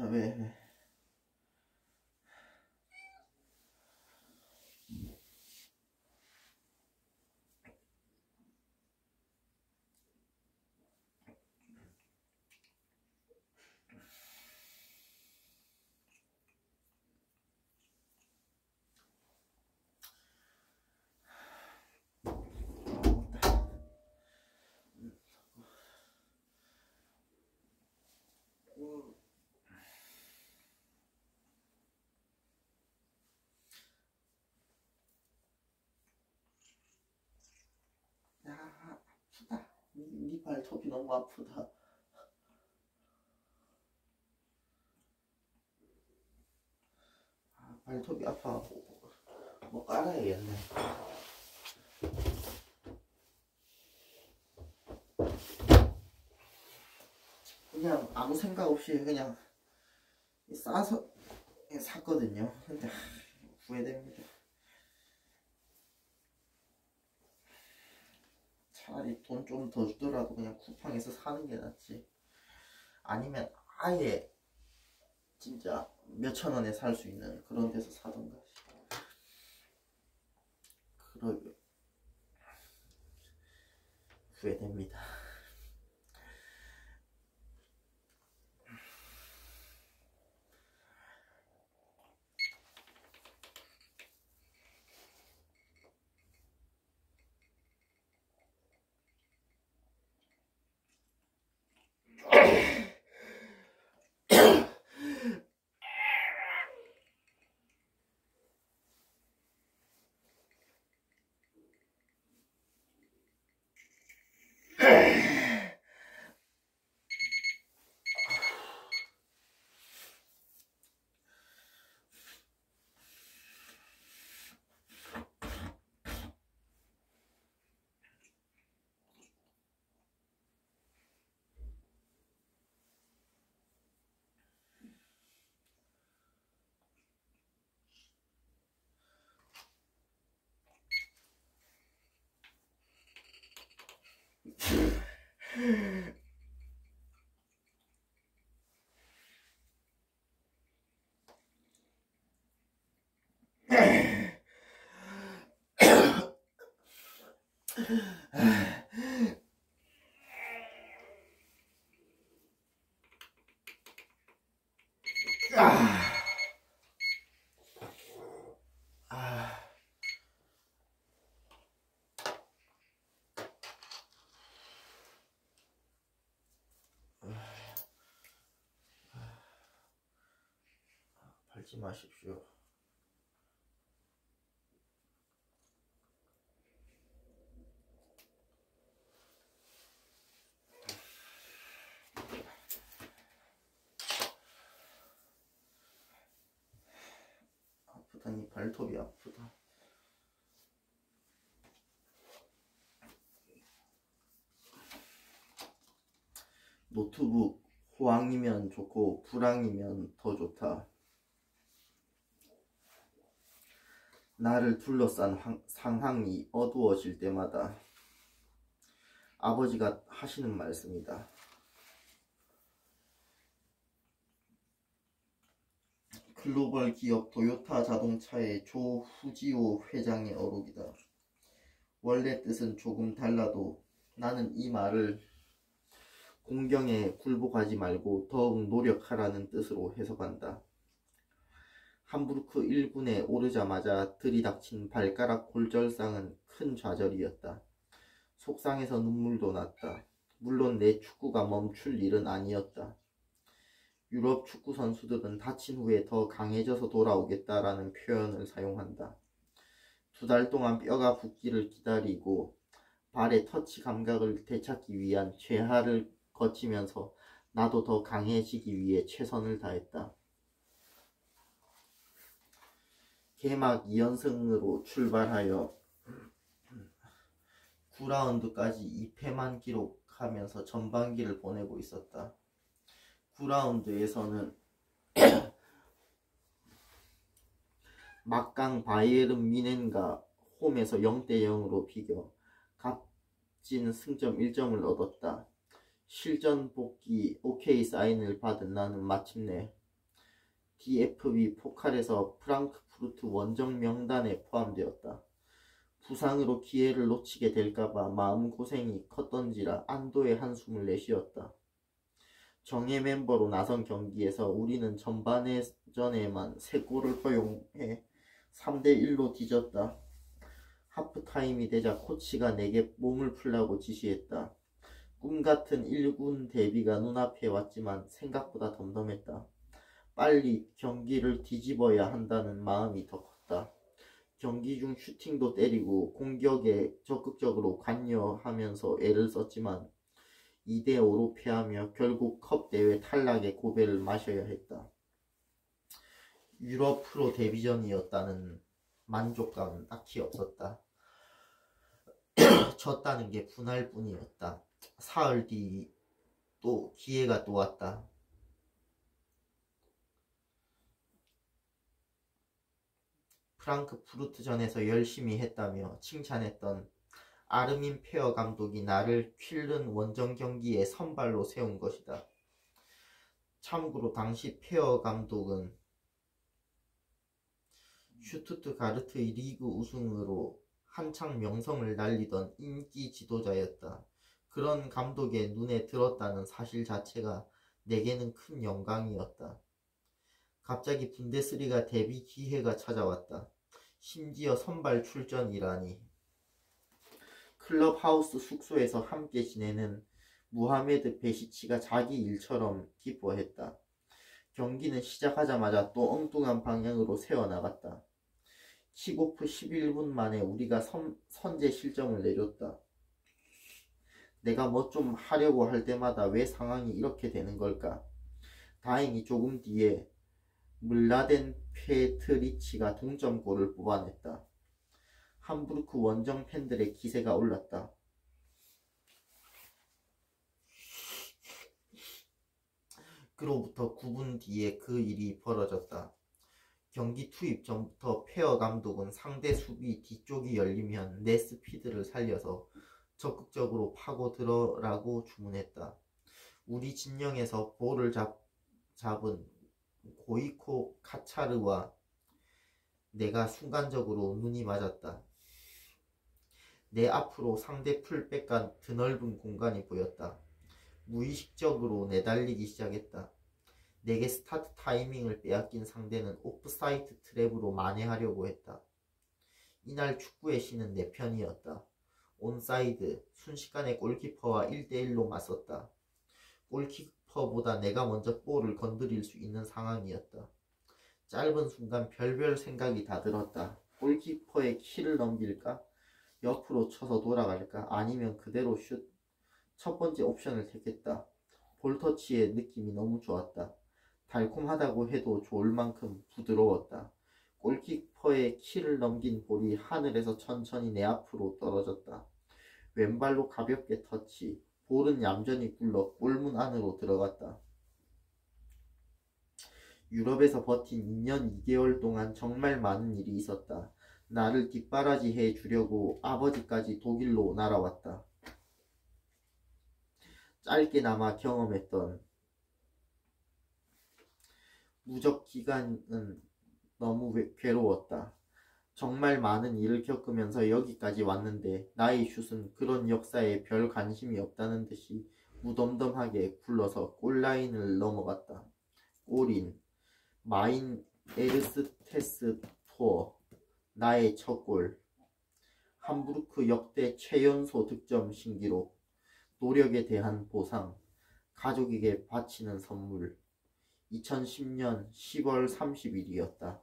왜? 야, 아프다. 네 발톱이 너무 아프다. 발톱이 아파. 뭐 깔아야겠네. 그냥 아무 생각 없이 그냥 싸서 샀거든요. 근데 후회됩니다. 차라리 돈 좀 더 주더라도 그냥 쿠팡에서 사는 게 낫지. 아니면 아예 진짜 몇천 원에 살 수 있는 그런 데서 사던가. 그러게 후회됩니다. 밟지 마십시오. 아프다니 발톱이 아프다. 노트북 호황이면 좋고 불황이면 더 좋다. 나를 둘러싼 상황이 어두워질 때마다 아버지가 하시는 말씀이다. 글로벌 기업 도요타 자동차의 조후지오 회장의 어록이다. 원래 뜻은 조금 달라도 나는 이 말을 공경에 굴복하지 말고 더욱 노력하라는 뜻으로 해석한다. 함부르크 1군에 오르자마자 들이닥친 발가락 골절상은 큰 좌절이었다. 속상해서 눈물도 났다. 물론 내 축구가 멈출 일은 아니었다. 유럽 축구 선수들은 다친 후에 더 강해져서 돌아오겠다라는 표현을 사용한다. 2달 동안 뼈가 붓기를 기다리고 발의 터치 감각을 되찾기 위한 재활을 거치면서 나도 더 강해지기 위해 최선을 다했다. 개막 2연승으로 출발하여 9라운드까지 2패만 기록하면서 전반기를 보내고 있었다. 9라운드에서는 막강 바이에른 뮌헨과 홈에서 0대0으로 비겨 값진 승점 1점을 얻었다. 실전 복귀 OK 사인을 받은 나는 마침내 DFB 포칼에서 프랑크푸르트 원정 명단에 포함되었다. 부상으로 기회를 놓치게 될까봐 마음고생이 컸던지라 안도의 한숨을 내쉬었다. 정예 멤버로 나선 경기에서 우리는 전반전에만 3골을 허용해 3대1로 뒤졌다. 하프타임이 되자 코치가 내게 몸을 풀라고 지시했다. 꿈같은 1군 데뷔가 눈앞에 왔지만 생각보다 덤덤했다. 빨리 경기를 뒤집어야 한다는 마음이 더 컸다. 경기 중 슈팅도 때리고 공격에 적극적으로 관여하면서 애를 썼지만 2대5로 패하며 결국 컵 대회 탈락의 고배를 마셔야 했다. 유럽 프로 데뷔전이었다는 만족감은 딱히 없었다. 졌다는 게 분할 뿐이었다. 사흘 뒤 또 기회가 또 왔다. 프랑크푸르트전에서 열심히 했다며 칭찬했던 아르민 페어 감독이 나를 퀼른 원정 경기에 선발로 세운 것이다. 참고로 당시 페어 감독은 슈투트가르트의 리그 우승으로 한창 명성을 날리던 인기 지도자였다. 그런 감독의 눈에 들었다는 사실 자체가 내게는 큰 영광이었다. 갑자기 분데스리가 데뷔 기회가 찾아왔다. 심지어 선발 출전이라니. 클럽하우스 숙소에서 함께 지내는 무하메드 베시치가 자기 일처럼 기뻐했다. 경기는 시작하자마자 또 엉뚱한 방향으로 새어나갔다. 킥오프 11분 만에 우리가 선제 실점을 내줬다. 내가 뭐 좀 하려고 할 때마다 왜 상황이 이렇게 되는 걸까? 다행히 조금 뒤에 물라덴 페트리치가 동점골을 뽑아냈다. 함부르크 원정 팬들의 기세가 올랐다. 그로부터 9분 뒤에 그 일이 벌어졌다. 경기 투입 전부터 페어 감독은 상대 수비 뒤쪽이 열리면 내 스피드를 살려서 적극적으로 파고들어라고 주문했다. 우리 진영에서 볼을 잡은 고이코 카차르와 내가 순간적으로 눈이 맞았다. 내 앞으로 상대 풀백과 드넓은 공간이 보였다. 무의식적으로 내달리기 시작했다. 내게 스타트 타이밍을 빼앗긴 상대는 오프사이드 트랩으로 만회하려고 했다. 이날 축구의 신은 내 편이었다. 온사이드, 순식간에 골키퍼와 1대1로 맞섰다. 골키퍼보다 내가 먼저 볼을 건드릴 수 있는 상황이었다. 짧은 순간 별별 생각이 다 들었다. 골키퍼의 키를 넘길까? 옆으로 쳐서 돌아갈까? 아니면 그대로 슛? 첫 번째 옵션을 택했다. 볼터치의 느낌이 너무 좋았다. 달콤하다고 해도 좋을 만큼 부드러웠다. 골키퍼의 키를 넘긴 볼이 하늘에서 천천히 내 앞으로 떨어졌다. 왼발로 가볍게 터치. 볼은 얌전히 굴러 골문 안으로 들어갔다. 유럽에서 버틴 2년 2개월 동안 정말 많은 일이 있었다. 나를 뒷바라지해 주려고 아버지까지 독일로 날아왔다. 짧게나마 경험했던 무적 기간은 너무 괴로웠다. 정말 많은 일을 겪으면서 여기까지 왔는데 나의 슛은 그런 역사에 별 관심이 없다는 듯이 무덤덤하게 굴러서 골라인을 넘어갔다. 골인 마인 에르스테스 투어 나의 첫 골. 함부르크 역대 최연소 득점 신기록. 노력에 대한 보상. 가족에게 바치는 선물. 2010년 10월 30일이었다.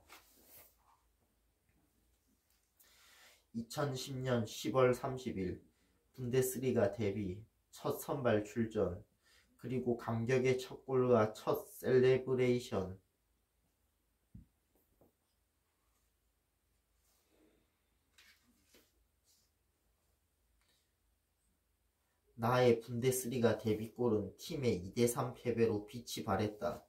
2010년 10월 30일 분데스리가 데뷔, 첫 선발 출전, 그리고 감격의 첫 골과 첫 셀레브레이션. 나의 분데스리가 데뷔골은 팀의 2대3 패배로 빛이 발했다.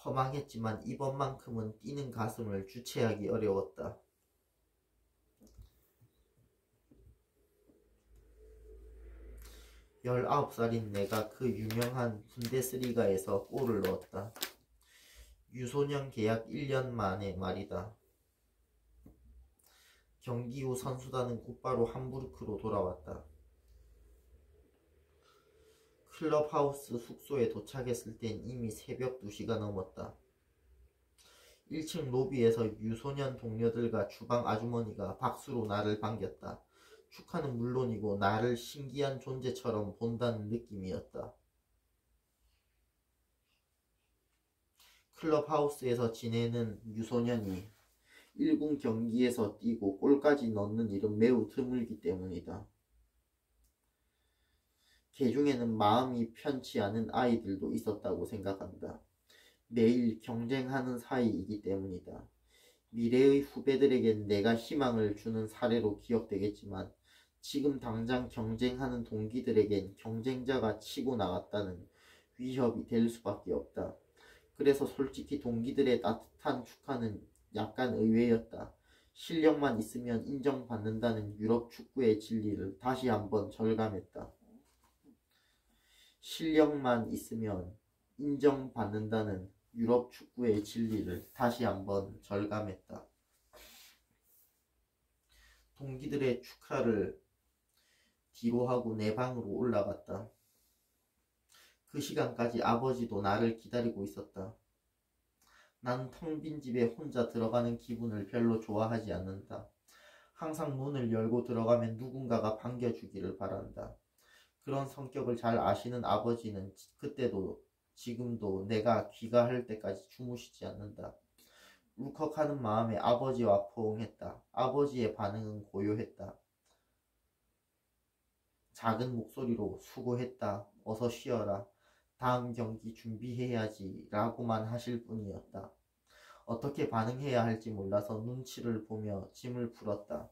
허망했지만 이번만큼은 뛰는 가슴을 주체하기 어려웠다. 19살인 내가 그 유명한 분데스리가에서 골을 넣었다. 유소년 계약 1년 만에 말이다. 경기 후 선수단은 곧바로 함부르크로 돌아왔다. 클럽하우스 숙소에 도착했을 땐 이미 새벽 2시가 넘었다. 1층 로비에서 유소년 동료들과 주방 아주머니가 박수로 나를 반겼다. 축하는 물론이고 나를 신기한 존재처럼 본다는 느낌이었다. 클럽하우스에서 지내는 유소년이 1군 경기에서 뛰고 골까지 넣는 일은 매우 드물기 때문이다. 개 중에는 마음이 편치 않은 아이들도 있었다고 생각한다. 매일 경쟁하는 사이이기 때문이다. 미래의 후배들에겐 내가 희망을 주는 사례로 기억되겠지만 지금 당장 경쟁하는 동기들에겐 경쟁자가 치고 나갔다는 위협이 될 수밖에 없다. 그래서 솔직히 동기들의 따뜻한 축하는 약간 의외였다. 실력만 있으면 인정받는다는 유럽 축구의 진리를 다시 한번 절감했다. 실력만 있으면 인정받는다는 유럽 축구의 진리를 다시 한번 절감했다. 동기들의 축하를 뒤로 하고 내 방으로 올라갔다. 그 시간까지 아버지도 나를 기다리고 있었다. 난 텅 빈 집에 혼자 들어가는 기분을 별로 좋아하지 않는다. 항상 문을 열고 들어가면 누군가가 반겨주기를 바란다. 그런 성격을 잘 아시는 아버지는 그때도 지금도 내가 귀가할 때까지 주무시지 않는다. 울컥하는 마음에 아버지와 포옹했다. 아버지의 반응은 고요했다. 작은 목소리로 수고했다. 어서 쉬어라. 다음 경기 준비해야지 라고만 하실 뿐이었다. 어떻게 반응해야 할지 몰라서 눈치를 보며 짐을 풀었다.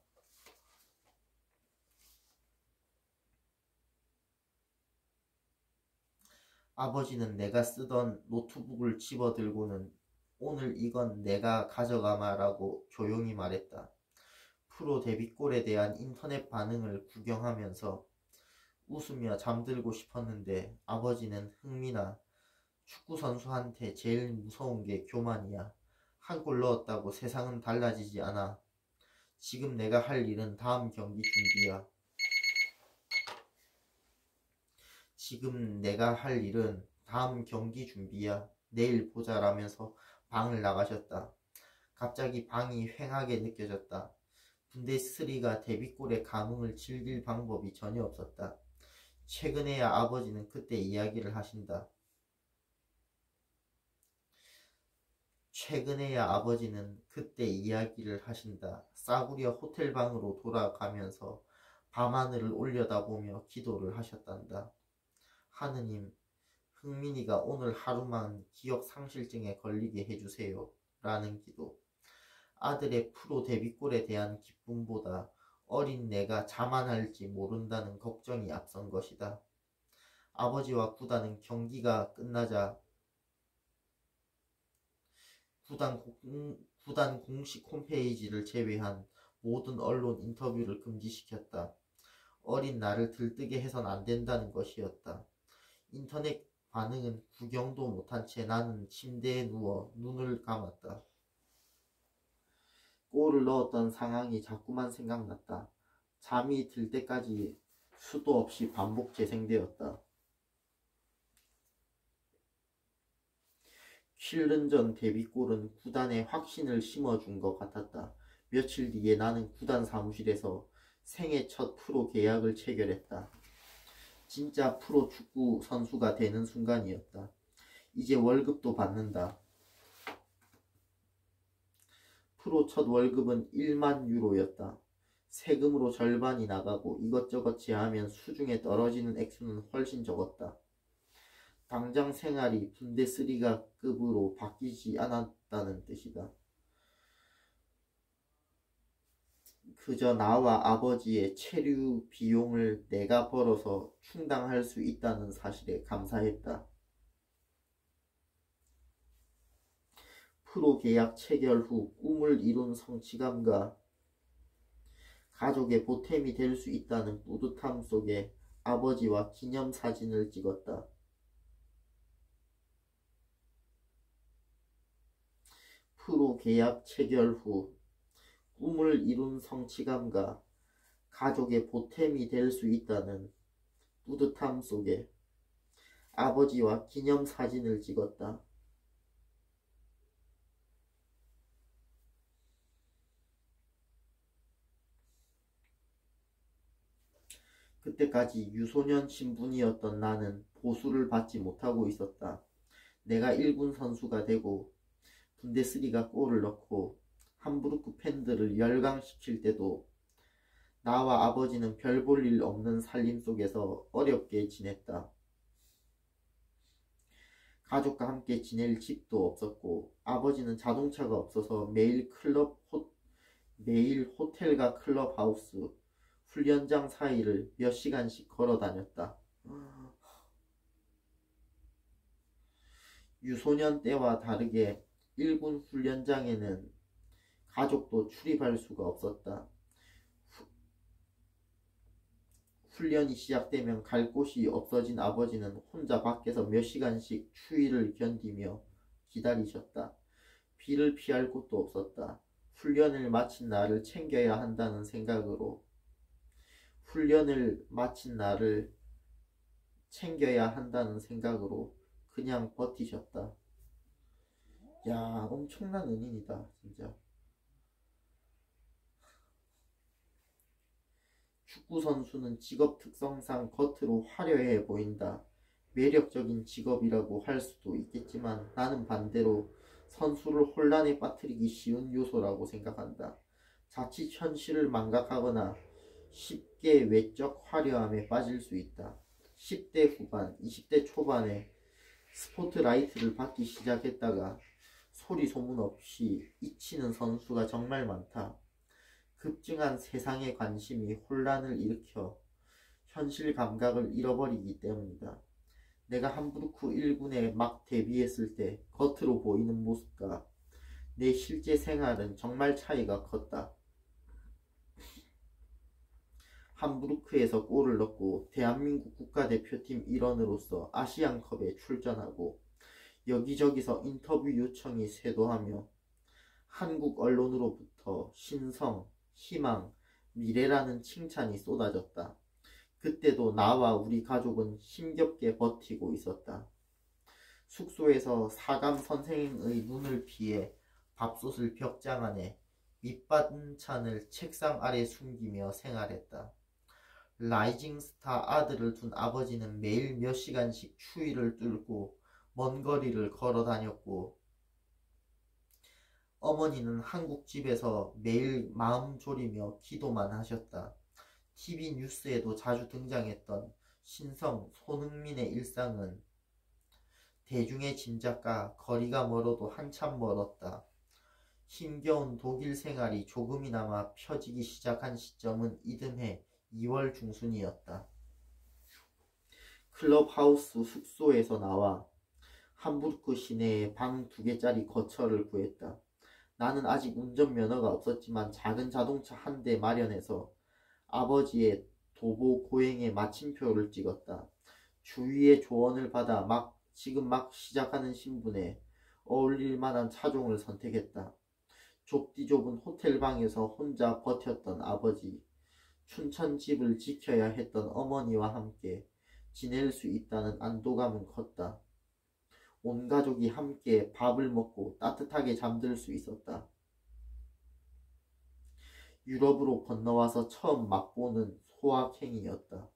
아버지는 내가 쓰던 노트북을 집어들고는 오늘 이건 내가 가져가마라고 조용히 말했다. 프로 데뷔골에 대한 인터넷 반응을 구경하면서 웃으며 잠들고 싶었는데 아버지는 흥민아, 축구선수한테 제일 무서운 게 교만이야. 한 골 넣었다고 세상은 달라지지 않아. 지금 내가 할 일은 다음 경기 준비야. 내일 보자라면서 방을 나가셨다. 갑자기 방이 휑하게 느껴졌다. 분데스리가 데뷔골의 감흥을 즐길 방법이 전혀 없었다. 최근에야 아버지는 그때 이야기를 하신다. 싸구려 호텔방으로 돌아가면서 밤하늘을 올려다보며 기도를 하셨단다. 하느님, 흥민이가 오늘 하루만 기억상실증에 걸리게 해주세요. 라는 기도. 아들의 프로 데뷔골에 대한 기쁨보다 어린 내가 자만할지 모른다는 걱정이 앞선 것이다. 아버지와 구단은 경기가 끝나자 구단 공식 홈페이지를 제외한 모든 언론 인터뷰를 금지시켰다. 어린 나를 들뜨게 해선 안 된다는 것이었다. 인터넷 반응은 구경도 못한 채 나는 침대에 누워 눈을 감았다. 골을 넣었던 상황이 자꾸만 생각났다. 잠이 들 때까지 수도 없이 반복 재생되었다. 킬른전 데뷔골은 구단에 확신을 심어준 것 같았다. 며칠 뒤에 나는 구단 사무실에서 생애 첫 프로 계약을 체결했다. 진짜 프로 축구 선수가 되는 순간이었다. 이제 월급도 받는다. 프로 첫 월급은 1만 유로였다. 세금으로 절반이 나가고 이것저것 제하면 수중에 떨어지는 액수는 훨씬 적었다. 당장 생활이 분데스리가급으로 바뀌지 않았다는 뜻이다. 그저 나와 아버지의 체류 비용을 내가 벌어서 충당할 수 있다는 사실에 감사했다. 프로 계약 체결 후 꿈을 이룬 성취감과 가족의 보탬이 될 수 있다는 뿌듯함 속에 아버지와 기념사진을 찍었다. 프로 계약 체결 후 꿈을 이룬 성취감과 가족의 보탬이 될 수 있다는 뿌듯함 속에 아버지와 기념사진을 찍었다. 그때까지 유소년 신분이었던 나는 보수를 받지 못하고 있었다. 내가 1군 선수가 되고 분데스리가 골을 넣고 함부르크 팬들을 열광시킬 때도 나와 아버지는 별 볼 일 없는 살림 속에서 어렵게 지냈다. 가족과 함께 지낼 집도 없었고 아버지는 자동차가 없어서 매일 호텔과 클럽하우스, 훈련장 사이를 몇 시간씩 걸어 다녔다. 유소년 때와 다르게 1군 훈련장에는 가족도 출입할 수가 없었다. 훈련이 시작되면 갈 곳이 없어진 아버지는 혼자 밖에서 몇 시간씩 추위를 견디며 기다리셨다. 비를 피할 곳도 없었다. 훈련을 마친 나를 챙겨야 한다는 생각으로 그냥 버티셨다. 야, 엄청난 은인이다, 진짜. 축구선수는 직업 특성상 겉으로 화려해 보인다. 매력적인 직업이라고 할 수도 있겠지만 나는 반대로 선수를 혼란에 빠뜨리기 쉬운 요소라고 생각한다. 자칫 현실을 망각하거나 쉽게 외적 화려함에 빠질 수 있다. 10대 후반, 20대 초반에 스포트라이트를 받기 시작했다가 소리 소문 없이 잊히는 선수가 정말 많다. 급증한 세상의 관심이 혼란을 일으켜 현실 감각을 잃어버리기 때문이다. 내가 함부르크 1군에 막 데뷔했을 때 겉으로 보이는 모습과 내 실제 생활은 정말 차이가 컸다. 함부르크에서 골을 넣고 대한민국 국가대표팀 일원으로서 아시안컵에 출전하고 여기저기서 인터뷰 요청이 쇄도하며 한국 언론으로부터 신성, 희망, 미래라는 칭찬이 쏟아졌다. 그때도 나와 우리 가족은 힘겹게 버티고 있었다. 숙소에서 사감 선생의 눈을 피해 밥솥을 벽장 안에, 밑반찬을 책상 아래 숨기며 생활했다. 라이징 스타 아들을 둔 아버지는 매일 몇 시간씩 추위를 뚫고 먼 거리를 걸어 다녔고, 어머니는 한국 집에서 매일 마음 졸이며 기도만 하셨다. TV 뉴스에도 자주 등장했던 신성, 손흥민의 일상은 대중의 짐작과 거리가 멀어도 한참 멀었다. 힘겨운 독일 생활이 조금이나마 펴지기 시작한 시점은 이듬해 2월 중순이었다. 클럽하우스 숙소에서 나와 함부르크 시내에 방 2개짜리 거처를 구했다. 나는 아직 운전면허가 없었지만 작은 자동차 한 대 마련해서 아버지의 도보 고행에 마침표를 찍었다. 주위의 조언을 받아 지금 막 시작하는 신분에 어울릴 만한 차종을 선택했다. 좁디 좁은 호텔방에서 혼자 버텼던 아버지, 춘천집을 지켜야 했던 어머니와 함께 지낼 수 있다는 안도감은 컸다. 온 가족이 함께 밥을 먹고 따뜻하게 잠들 수 있었다. 유럽으로 건너와서 처음 맛보는 소확행이었다.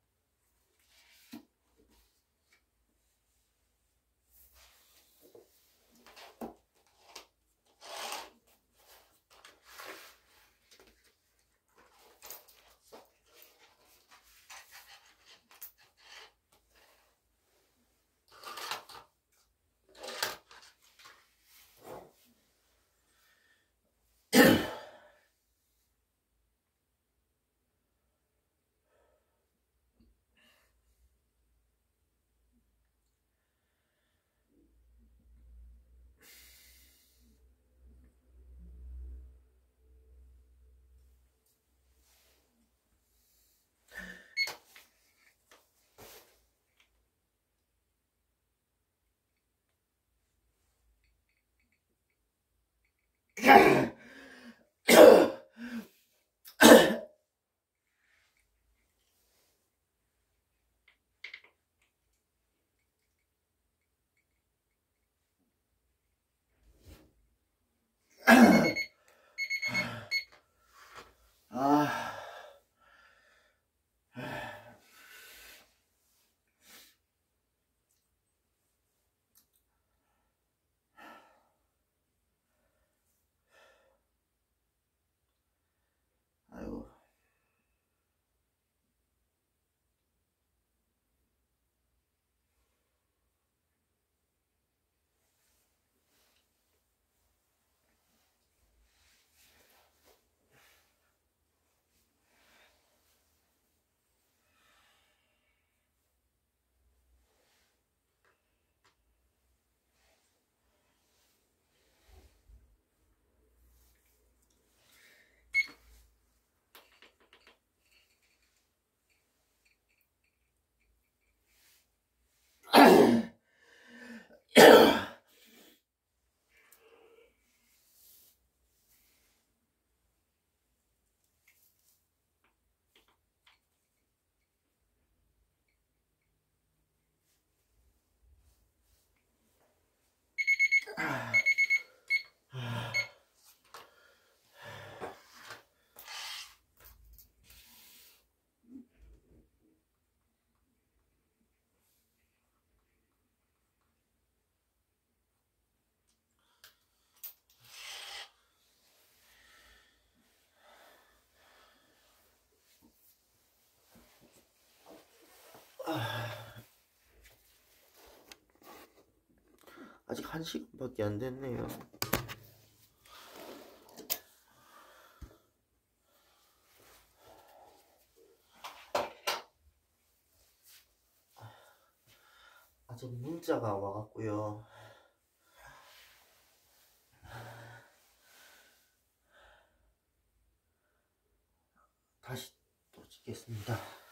아이고. 아직 1시간밖에 안 됐네요. 아직 문자가 와갖고요. 다시 또 마치겠습니다.